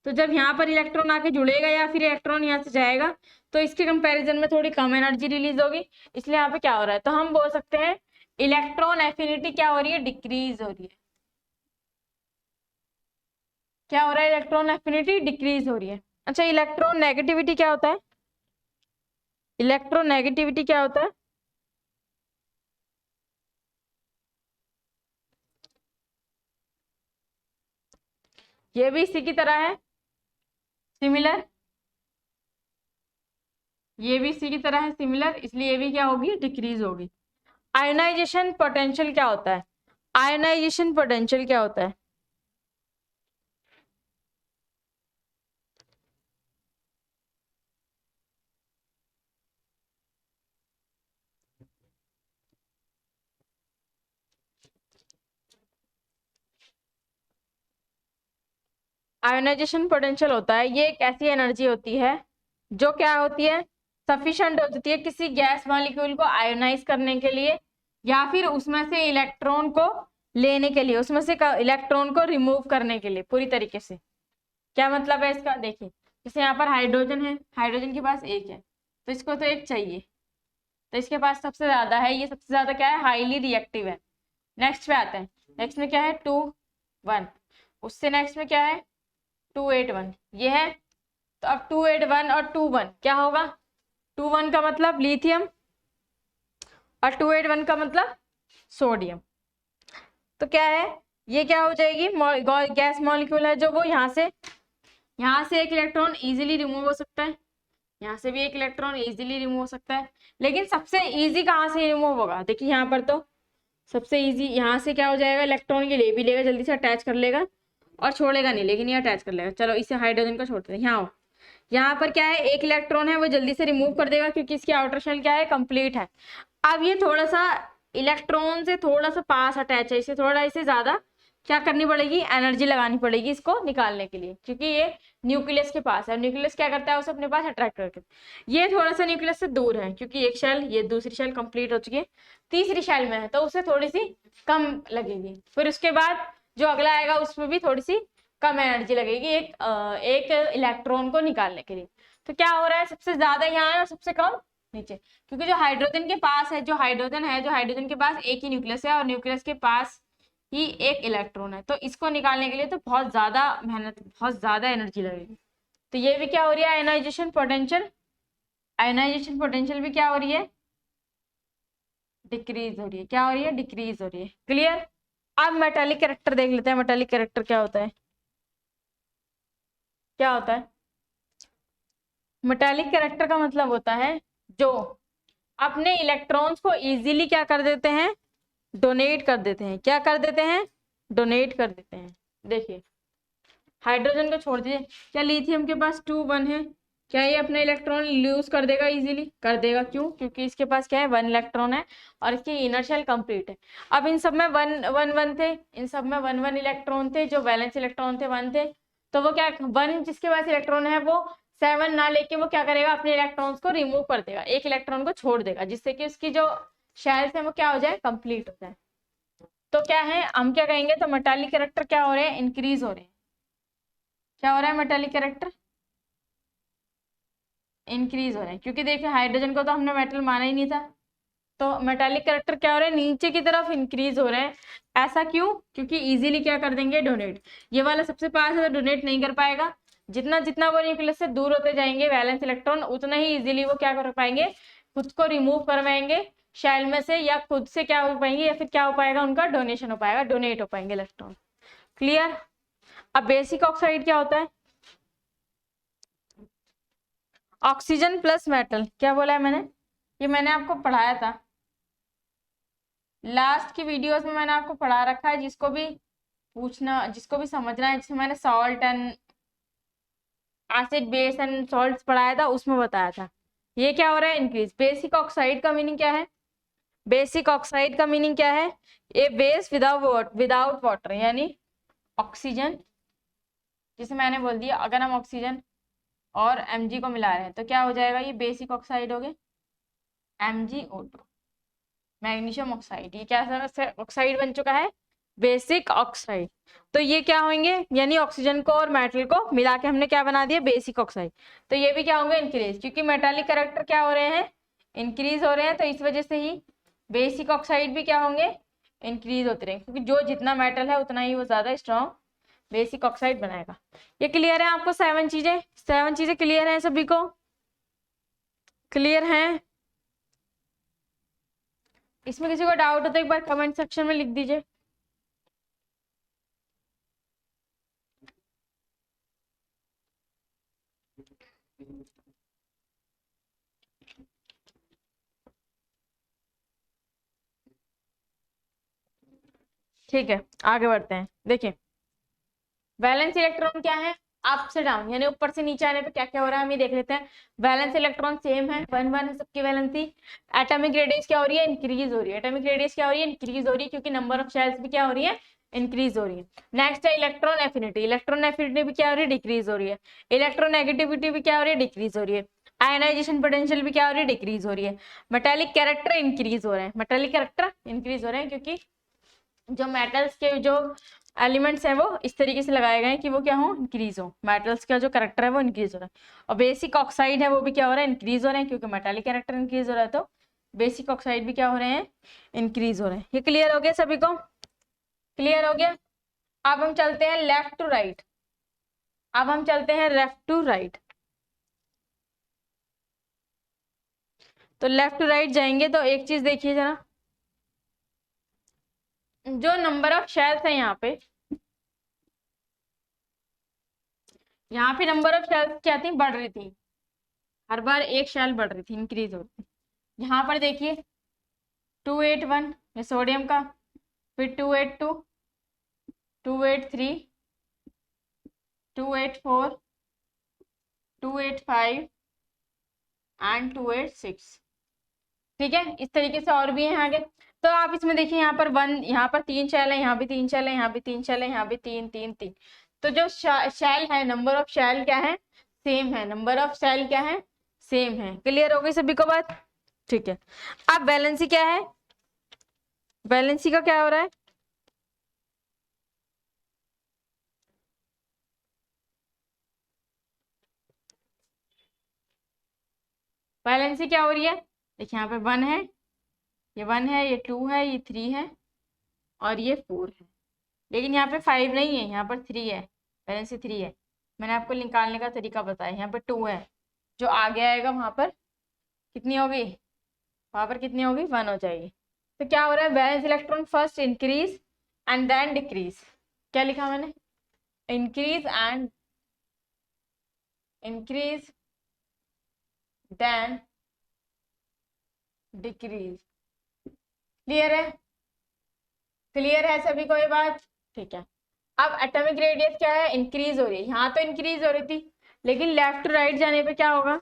तो जब यहाँ पर इलेक्ट्रॉन आके जुड़ेगा या फिर इलेक्ट्रॉन यहाँ से जाएगा तो इसके कंपैरिजन में थोड़ी कम एनर्जी रिलीज होगी। इसलिए यहाँ पे क्या हो रहा है, तो हम बोल सकते हैं इलेक्ट्रॉन एफिनिटी क्या हो रही है, डिक्रीज हो रही है। क्या हो रहा है, इलेक्ट्रॉन एफिनिटी डिक्रीज हो रही है। अच्छा, इलेक्ट्रॉन नेगेटिविटी क्या होता है? इलेक्ट्रॉन नेगेटिविटी क्या होता है? ये भी इसी की तरह है, सिमिलर। ये भी इसी की तरह है, सिमिलर, इसलिए ये भी क्या होगी, डिक्रीज होगी। आयोनाइजेशन पोटेंशियल क्या होता है? आयोनाइजेशन पोटेंशियल क्या होता है? आयोनाइजेशन पोटेंशियल होता है, ये एक ऐसी एनर्जी होती है जो क्या होती है, सफिशिएंट होती है किसी गैस मॉलिक्यूल को आयोनाइज करने के लिए, या फिर उसमें से इलेक्ट्रॉन को लेने के लिए, उसमें से इलेक्ट्रॉन को रिमूव करने के लिए पूरी तरीके से। क्या मतलब है इसका, देखिए जैसे यहाँ पर हाइड्रोजन है, हाइड्रोजन के पास एक है तो इसको तो एक चाहिए, तो इसके पास सबसे ज्यादा है, ये सबसे ज्यादा क्या है, हाईली रिएक्टिव है। नेक्स्ट पे आते हैं, नेक्स्ट में क्या है, 2 1, उससे नेक्स्ट में क्या है, 281, ये है। तो अब 281 और 21 क्या होगा, 21 का मतलब लिथियम और 281 का मतलब सोडियम। तो क्या है, ये क्या हो जाएगी, गैस मॉलिक्यूल है जो वो यहाँ से एक इलेक्ट्रॉन इजीली रिमूव हो सकता है, यहाँ से भी एक इलेक्ट्रॉन इजीली रिमूव हो सकता है। लेकिन सबसे इजी कहाँ से रिमूव होगा, देखिए यहाँ पर तो सबसे इजी यहाँ से क्या हो जाएगा, इलेक्ट्रॉन के ले भी लेगा, जल्दी से अटैच कर लेगा और छोड़ेगा नहीं, लेकिन ये अटैच कर लेगा। चलो इसे हाइड्रोजन को छोड़ते हैं। यहाँ पर क्या है, एक इलेक्ट्रॉन है वो जल्दी से रिमूव कर देगा क्योंकि इसकी आउटर शेल क्या है, कंप्लीट है। अब ये थोड़ा सा इलेक्ट्रॉन से थोड़ा सा पास अटैच है, इसे थोड़ा इसे ज्यादा क्या करनी पड़ेगी, एनर्जी लगानी पड़ेगी इसको निकालने के लिए, क्योंकि ये न्यूक्लियस के पास है। न्यूक्लियस क्या करता है, उसे अपने पास अट्रैक्ट करके, ये थोड़ा सा न्यूक्लियस से दूर है क्योंकि एक शेल, ये दूसरी शेल कंप्लीट हो चुकी है, तीसरी शेल में है, तो उसे थोड़ी सी कम लगेगी। फिर उसके बाद जो अगला आएगा उसमें भी थोड़ी सी कम एनर्जी लगेगी एक इलेक्ट्रॉन को निकालने के लिए। तो क्या हो रहा है, सबसे ज्यादा यहाँ है और सबसे कम नीचे, क्योंकि जो हाइड्रोजन के पास है, जो हाइड्रोजन के पास एक ही न्यूक्लियस है और न्यूक्लियस के पास ही एक इलेक्ट्रॉन है, तो इसको निकालने के लिए तो बहुत ज्यादा मेहनत, बहुत ज्यादा एनर्जी लगेगी। तो ये भी क्या हो रही है, आयोनाइजेशन पोटेंशियल, आयोनाइजेशन पोटेंशियल भी क्या हो रही है, डिक्रीज हो रही है। क्या हो रही है, डिक्रीज हो रही है। क्लियर? अब मेटालिक कैरेक्टर देख लेते हैं। मेटालिक कैरेक्टर क्या होता है, क्या होता है? मेटालिक कैरेक्टर का मतलब होता है जो अपने इलेक्ट्रॉन्स को इजीली क्या कर देते हैं, डोनेट कर देते हैं। क्या कर देते हैं? डोनेट कर देते हैं। देखिए हाइड्रोजन को छोड़ दीजिए, क्या लिथियम के पास 2 1 है, क्या ये अपना इलेक्ट्रॉन लूज कर देगा? इजीली कर देगा। क्यों? क्योंकि इसके पास क्या है? 1 इलेक्ट्रॉन है और इसकी इनर शेल कंप्लीट है। अब इन सब में 1 1 1 थे, इन सब में 1 1 इलेक्ट्रॉन थे, जो वैलेंस इलेक्ट्रॉन थे 1 थे। तो वो क्या, 1 जिसके पास इलेक्ट्रॉन है वो 7 ना लेके वो क्या करेगा? अपने इलेक्ट्रॉन्स को रिमूव कर देगा, एक इलेक्ट्रॉन को छोड़ देगा, जिससे कि उसकी जो शेल्स है वो क्या हो जाए? कंप्लीट हो जाए। तो क्या है, हम क्या कहेंगे? तो मेटालिक कैरेक्टर क्या हो रहे हैं? इंक्रीज हो रहे हैं। क्या हो रहा है? मेटालिक कैरेक्टर इंक्रीज हो रहे हैं, क्योंकि देखिए हाइड्रोजन को तो हमने मेटल माना ही नहीं था। तो मेटालिक कैरेक्टर क्या हो रहा है? नीचे की तरफ इंक्रीज हो रहे हैं। ऐसा क्यों? क्योंकि इजीली क्या कर देंगे? डोनेट। ये वाला सबसे पास है तो डोनेट नहीं कर पाएगा। जितना जितना वो न्यूक्लियस से दूर होते जाएंगे वैलेंस इलेक्ट्रॉन, उतना ही इजीली वो क्या कर पाएंगे? खुद को रिमूव करवाएंगे शेल में से, या खुद से क्या हो पाएंगे, या फिर क्या हो पाएगा? उनका डोनेशन हो पाएगा, डोनेट हो पाएंगे इलेक्ट्रॉन। क्लियर? अब बेसिक ऑक्साइड क्या होता है? Oxygen plus metal. क्या बोला है मैंने? ये मैंने आपको पढ़ाया था लास्ट की वीडियोस में, मैंने आपको पढ़ा रखा है। जिसको भी पूछना, जिसको भी समझना है, जिसमें मैंने salt and acid base and salts पढ़ाया था, उसमें बताया था। ये क्या हो रहा है? इंक्रीज। बेसिक ऑक्साइड का मीनिंग क्या है? बेसिक ऑक्साइड का मीनिंग क्या है? ए बेस विदाउट वाटर, यानी ऑक्सीजन, जिसे मैंने बोल दिया अगर हम ऑक्सीजन और Mg को मिला रहे हैं तो क्या हो जाएगा? ये बेसिक ऑक्साइड हो गए, MgO2। मैग्नीशियम ऑक्साइड, ये क्या ऑक्साइड बन चुका है? Basic oxide. तो ये क्या होंगे? यानी ऑक्सीजन को और मेटल को मिला के हमने क्या बना दिया? Basic oxide. तो ये भी क्या होंगे? इंक्रीज, क्योंकि मेटालिक कैरेक्टर क्या हो रहे हैं? इंक्रीज हो रहे हैं। तो इस वजह से ही बेसिक ऑक्साइड भी क्या होंगे? इंक्रीज होते रहेंगे, क्योंकि जो जितना मेटल है उतना ही वो ज्यादा स्ट्रॉन्ग बेसिक ऑक्साइड बनाएगा। ये क्लियर है आपको? 7 चीजें क्लियर है सभी को? क्लियर है? इसमें किसी को डाउट हो तो एक बार कमेंट सेक्शन में लिख दीजिए। ठीक है, आगे बढ़ते हैं। देखिए वैलेंस इलेक्ट्रॉन क्या है? अप से डाउन, यानी ऊपर से नीचे आने पे क्या क्या हो रहा है हम ये देख लेते हैं। वैलेंस इलेक्ट्रॉन सेम है, 1 1 है सबकी वैलेंसी। एटॉमिक रेडियस क्या हो रही है? इंक्रीज हो रही है। एटॉमिक रेडियस क्या हो रही है? इंक्रीज हो रही है, क्योंकि नंबर ऑफ शेल्स भी क्या हो रही है? इंक्रीज हो रही है। नेक्स्ट है इलेक्ट्रॉन एफिनिटी। इलेक्ट्रॉन एफिनिटी भी क्या हो रही है? डिक्रीज हो रही है। इलेक्ट्रॉन नेगेटिविटी भी क्या हो रही है? डिक्रीज हो रही है। आयनाइजेशन पोटेंशियल भी क्या हो रही है? डिक्रीज हो रही है। मेटालिक कैरेक्टर इंक्रीज हो रहे हैं। मेटालिक कैरेक्टर इंक्रीज हो रहे हैं, क्योंकि जो मेटल्स के जो एलिमेंट्स हैं वो इस तरीके से लगाए गए हैं कि वो क्या हो? इंक्रीज हो। मेटल्स का जो करेक्टर है वो इंक्रीज हो रहा है। और बेसिक ऑक्साइड है वो भी क्या हो रहा है? इंक्रीज हो रहे हैं, क्योंकि मेटालिक कैरेक्टर इंक्रीज हो रहा है। तो बेसिक ऑक्साइड भी क्या हो रहे हैं? इंक्रीज हो रहे हैं। ये क्लियर हो गया सभी को? क्लियर हो गया? अब हम चलते हैं लेफ्ट टू राइट। अब हम चलते हैं लेफ्ट टू राइट। तो लेफ्ट टू राइट जाएंगे तो एक चीज देखिए जरा, जो नंबर ऑफ शेल्स है यहाँ पे नंबर ऑफ शेल्स क्या थी? बढ़ रही थी। हर बार एक शेल बढ़ रही थी, इंक्रीज हो रही थी। यहाँ पर देखिए 281 ये सोडियम का, फिर 282, 283, 284, 285 एंड 286। ठीक है, इस तरीके से और भी हैं आगे। तो आप इसमें देखिए यहाँ पर 1, यहाँ पर 3 शेल है, यहाँ भी 3 शेल है, यहाँ भी 3 शेल है, यहाँ भी 3 3 3। तो जो शेल है, नंबर ऑफ शेल क्या है? सेम है। नंबर ऑफ शेल क्या है? सेम है। क्लियर हो गई सभी को बात? ठीक है। अब वैलेंसी क्या है? वैलेंसी का क्या हो रहा है? वैलेंसी क्या हो रही है? देखिए यहाँ पे 1 है, ये 1 है, ये 2 है, ये 3 है और ये 4 है। लेकिन यहाँ पे 5 नहीं है, यहाँ पर 3 है। वैलेंसी 3 है। मैंने आपको निकालने का तरीका बताया। यहाँ पर 2 है, जो आगे आएगा वहां पर कितनी होगी? वहां पर कितनी होगी? 1 हो जाएगी। तो क्या हो रहा है? Valence electron first increase and then decrease. क्या लिखा मैंने? Increase and increase then decrease. Clear है? क्लियर है सभी को ये बात? ठीक है। अब एटॉमिक रेडियस क्या है, इंक्रीज हो रही है, यहाँ तो इंक्रीज हो रही थी, लेकिन लेफ्ट टू राइट जाने पे क्या होगा,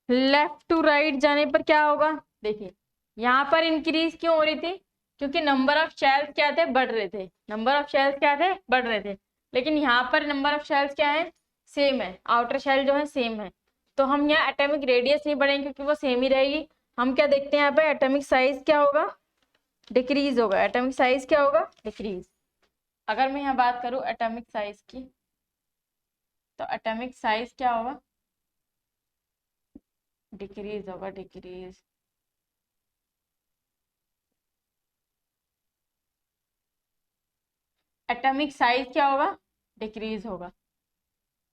लेफ्ट टू राइट जाने पर क्या होगा, देखिए यहाँ पर इंक्रीज क्यों हो रही थी, क्योंकि नंबर ऑफ शेल्स क्या थे, बढ़ रहे थे, नंबर ऑफ शेल्स क्या थे, बढ़ रहे थे, लेकिन यहाँ पर नंबर ऑफ शेल्स क्या है, सेम है, आउटर शेल जो है सेम है, तो हम यहाँ एटॉमिक रेडियस नहीं बढ़ेंगे क्योंकि वो सेम ही रहेगी। हम क्या देखते हैं यहाँ पे, एटॉमिक साइज क्या होगा, डिक्रीज होगा, एटॉमिक साइज क्या होगा, डिक्रीज। अगर मैं यहाँ बात करूँ एटॉमिक साइज की, तो एटॉमिक साइज क्या होगा, डिक्रीज होगा, डिक्रीज। एटॉमिक साइज क्या होगा, डिक्रीज होगा।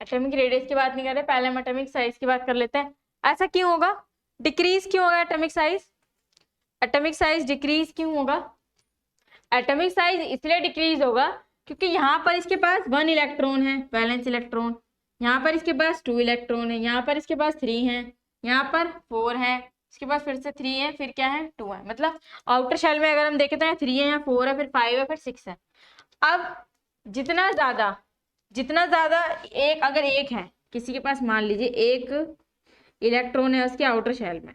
एटॉमिक रेडियस की बात नहीं कर रहे, पहले हम एटॉमिक साइज की बात कर लेते हैं। ऐसा क्यों होगा, डिक्रीज क्यों होगा atomic size, atomic size decrease क्यों होगा, एटॉमिक साइज इसलिए डिक्रीज होगा क्योंकि यहाँ पर इसके पास 1 इलेक्ट्रॉन है, वैलेंस इलेक्ट्रॉन, यहाँ पर इसके पास 2 इलेक्ट्रॉन है, यहाँ पर इसके पास 3 है, यहाँ पर 4 है, इसके पास फिर से 3 है, फिर क्या है, 2 है, मतलब आउटर शेल में अगर हम देखें तो यहाँ 3 है, यहाँ 4 है, फिर 5 है, फिर 6 है। अब जितना ज्यादा एक, अगर एक है किसी के पास, मान लीजिए एक इलेक्ट्रॉन है उसके आउटर शेल में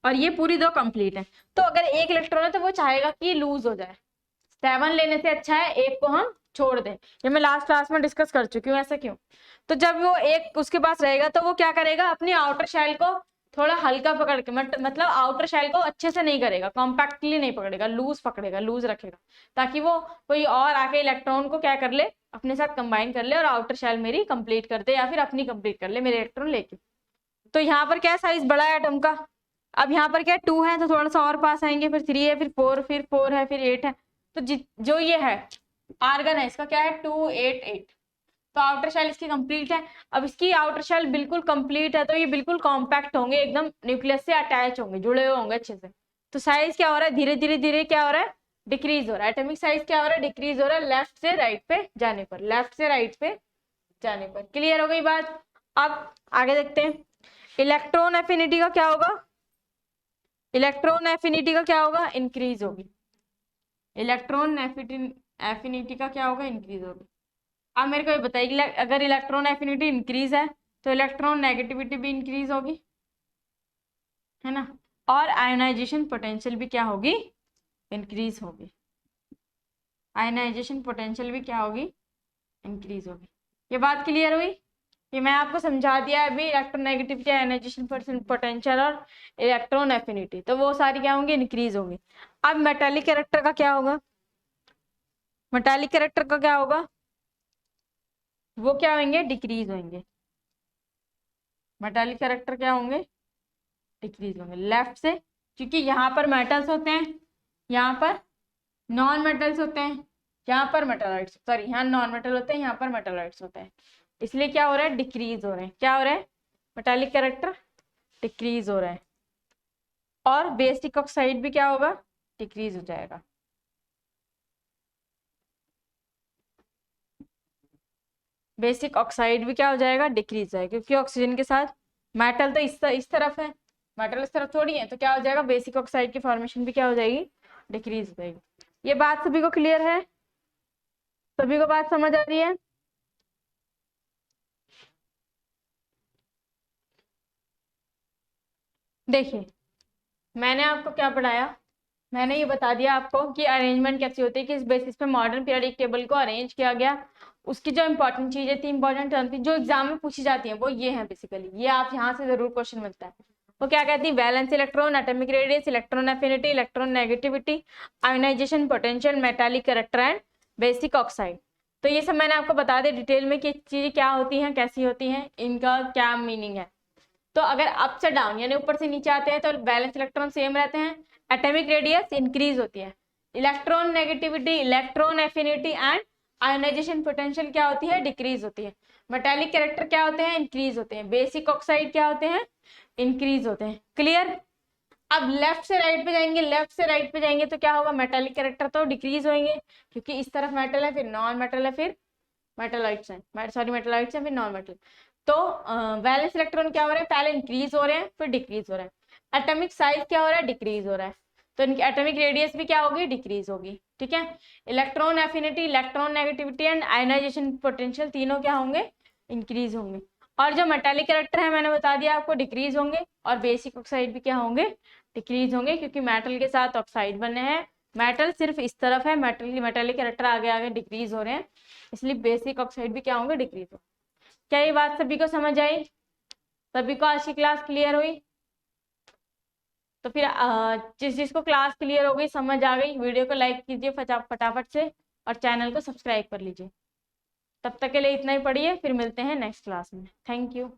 और ये पूरी दो कंप्लीट है, तो अगर एक इलेक्ट्रॉन है तो वो चाहेगा कि लूज हो जाए, 7 लेने से अच्छा है एक को हम छोड़ दें, ये मैं लास्ट क्लास में डिस्कस कर चुकी हूँ। ऐसा क्यों, तो जब वो एक उसके पास रहेगा तो वो क्या करेगा, अपनी आउटर शेल को थोड़ा हल्का पकड़ के, मतलब आउटर शेल को अच्छे से नहीं करेगा, कॉम्पैक्टली नहीं पकड़ेगा, लूज पकड़ेगा, लूज रखेगा, ताकि वो कोई और आके इलेक्ट्रॉन को क्या कर ले, अपने साथ कंबाइन कर ले और आउटर शेल मेरी कंप्लीट कर दे या फिर अपनी कंप्लीट कर ले मेरे इलेक्ट्रॉन लेके। तो यहाँ पर क्या साइज बड़ा है एटम का, अब यहाँ पर क्या 2 है तो थोड़ा सा और पास आएंगे, फिर 3 है, फिर 4, फिर 4 है, फिर 8 है, तो जो ये है आर्गन है इसका क्या है, 2 8 8, तो आउटर शेल इसकी कंप्लीट है। अब इसकी आउटर शेल बिल्कुल कंप्लीट है तो ये बिल्कुल कॉम्पैक्ट होंगे, एकदम न्यूक्लियस से अटैच होंगे, जुड़े हुए होंगे अच्छे से, तो साइज क्या हो रहा है, धीरे धीरे धीरे क्या हो रहा है, डिक्रीज हो रहा है, एटॉमिक साइज क्या हो रहा है, डिक्रीज हो रहा है, लेफ्ट से राइट पे जाने पर, लेफ्ट से राइट पे जाने पर। क्लियर हो गई बात? अब आगे देखते हैं, इलेक्ट्रॉन एफिनिटी का क्या होगा, इलेक्ट्रॉन एफिनिटी का क्या होगा, इंक्रीज होगी, इलेक्ट्रॉन एफिनिटी का क्या होगा, इंक्रीज होगी। अब मेरे को ये बताइए, अगर इलेक्ट्रॉन एफिनिटी इंक्रीज है तो इलेक्ट्रॉन नेगेटिविटी भी इंक्रीज होगी, है ना, और आयोनाइजेशन पोटेंशियल भी क्या होगी, इंक्रीज होगी, आयोनाइजेशन पोटेंशियल भी क्या होगी, इंक्रीज होगी। ये बात क्लियर हुई, ये मैं आपको समझा दिया अभी, इलेक्ट्रोनेगेटिविटी, आयोनाइजेशन पोटेंशियल और इलेक्ट्रॉन एफिनिटी, तो वो सारी क्या होंगी, इंक्रीज होंगी। अब मेटालिक कैरेक्टर का क्या होगा, मेटालिक कैरेक्टर का क्या होगा, वो क्या होंगे, डिक्रीज होंगे, मेटालिक कैरेक्टर क्या होंगे, डिक्रीज होंगे लेफ्ट से, क्योंकि यहाँ पर मेटल्स होते हैं, यहाँ पर नॉन मेटल्स होते हैं, यहाँ पर मेटालाइट्स, सॉरी यहाँ नॉन मेटल होते हैं, यहाँ पर मेटालाइट्स होते हैं, इसलिए क्या हो रहा है, डिक्रीज हो रहे हैं, क्या हो रहा है, मेटालिक कैरेक्टर डिक्रीज हो रहा है, और बेसिक ऑक्साइड भी क्या होगा, डिक्रीज हो जाएगा। बेसिक ऑक्साइड भी क्या हो जाएगा, डिक्रीज जाएगा, क्योंकि ऑक्सीजन के साथ मेटल तो इस तरफ है, मेटल इस तरफ थोड़ी है, तो क्या हो जाएगा, बेसिक ऑक्साइड की फॉर्मेशन भी क्या हो जाएगी, डिक्रीज हो जाएगी। ये बात सभी को क्लियर है, सभी को बात समझ आ रही है? देखिए मैंने आपको क्या पढ़ाया, मैंने ये बता दिया आपको कि अरेंजमेंट कैसी होती है, किस बेसिस पे मॉडर्न पीरियोडिक टेबल को अरेंज किया गया, उसकी जो इंपॉर्टेंट चीजें थी, इंपॉर्टेंट टर्म थी जो एग्जाम में पूछी जाती है, वो ये है बेसिकली, ये आप यहाँ से जरूर क्वेश्चन मिलता है। वो क्या कहती है, valence electron, atomic radius, electron affinity, electron negativity, ionisation potential, metallic character and basic oxide. तो ये सब मैंने आपको बता दिया डिटेल में कि चीजें क्या होती हैं, कैसी होती हैं, इनका क्या मीनिंग है। तो अगर अप से डाउन यानी ऊपर से नीचे आते हैं तो वैलेंस इलेक्ट्रॉन सेम रहते हैं, एटॉमिक रेडियस इंक्रीज होती है, electron negativity, electron affinity and ionization potential क्या होती है, डिक्रीज होती है, मेटालिक कैरेक्टर क्या होते हैं, इंक्रीज होते हैं, बेसिक ऑक्साइड क्या होते हैं, इंक्रीज होते हैं। क्लियर? अब लेफ्ट से राइट पे जाएंगे, लेफ्ट से राइट पे जाएंगे तो क्या होगा, मेटालिक कैरेक्टर तो डिक्रीज होंगे क्योंकि इस तरफ मेटल है, फिर नॉन मेटल है, फिर मेटलाइट्स हैं, सॉरी मेटलाइट्स हैं, फिर नॉन मेटल, तो वैलेंस इलेक्ट्रॉन क्या हो रहे हैं, पहले इंक्रीज हो रहे हैं फिर डिक्रीज हो रहे हैं। एटॉमिक साइज क्या हो रहा है, डिक्रीज हो रहा है, तो इनकी एटॉमिक रेडियस भी क्या होगी, डिक्रीज होगी। ठीक है, electron affinity, electron negativity and ionisation potential तीनों क्या होंगे, इंक्रीज होंगे। और जो मेटालिक कैरेक्टर है मैंने बता दिया आपको, डिक्रीज होंगे। और बेसिक ऑक्साइड भी क्या होंगे, डिक्रीज होंगे, क्योंकि मेटल के साथ ऑक्साइड बने हैं। मेटल सिर्फ इस तरफ है, मेटालिक कैरेक्टर आगे आगे डिक्रीज हो रहे हैं, इसलिए बेसिक ऑक्साइड भी क्या होंगे, डिक्रीज होंगे। क्या ये बात सभी को समझ आई, सभी को आज की क्लास क्लियर हुई? तो फिर जिस जिसको क्लास क्लियर हो गई, समझ आ गई, वीडियो को लाइक कीजिए फटाफट से और चैनल को सब्सक्राइब कर लीजिए। तब तक के लिए इतना ही पढ़िए, फिर मिलते हैं नेक्स्ट क्लास में। Thank you.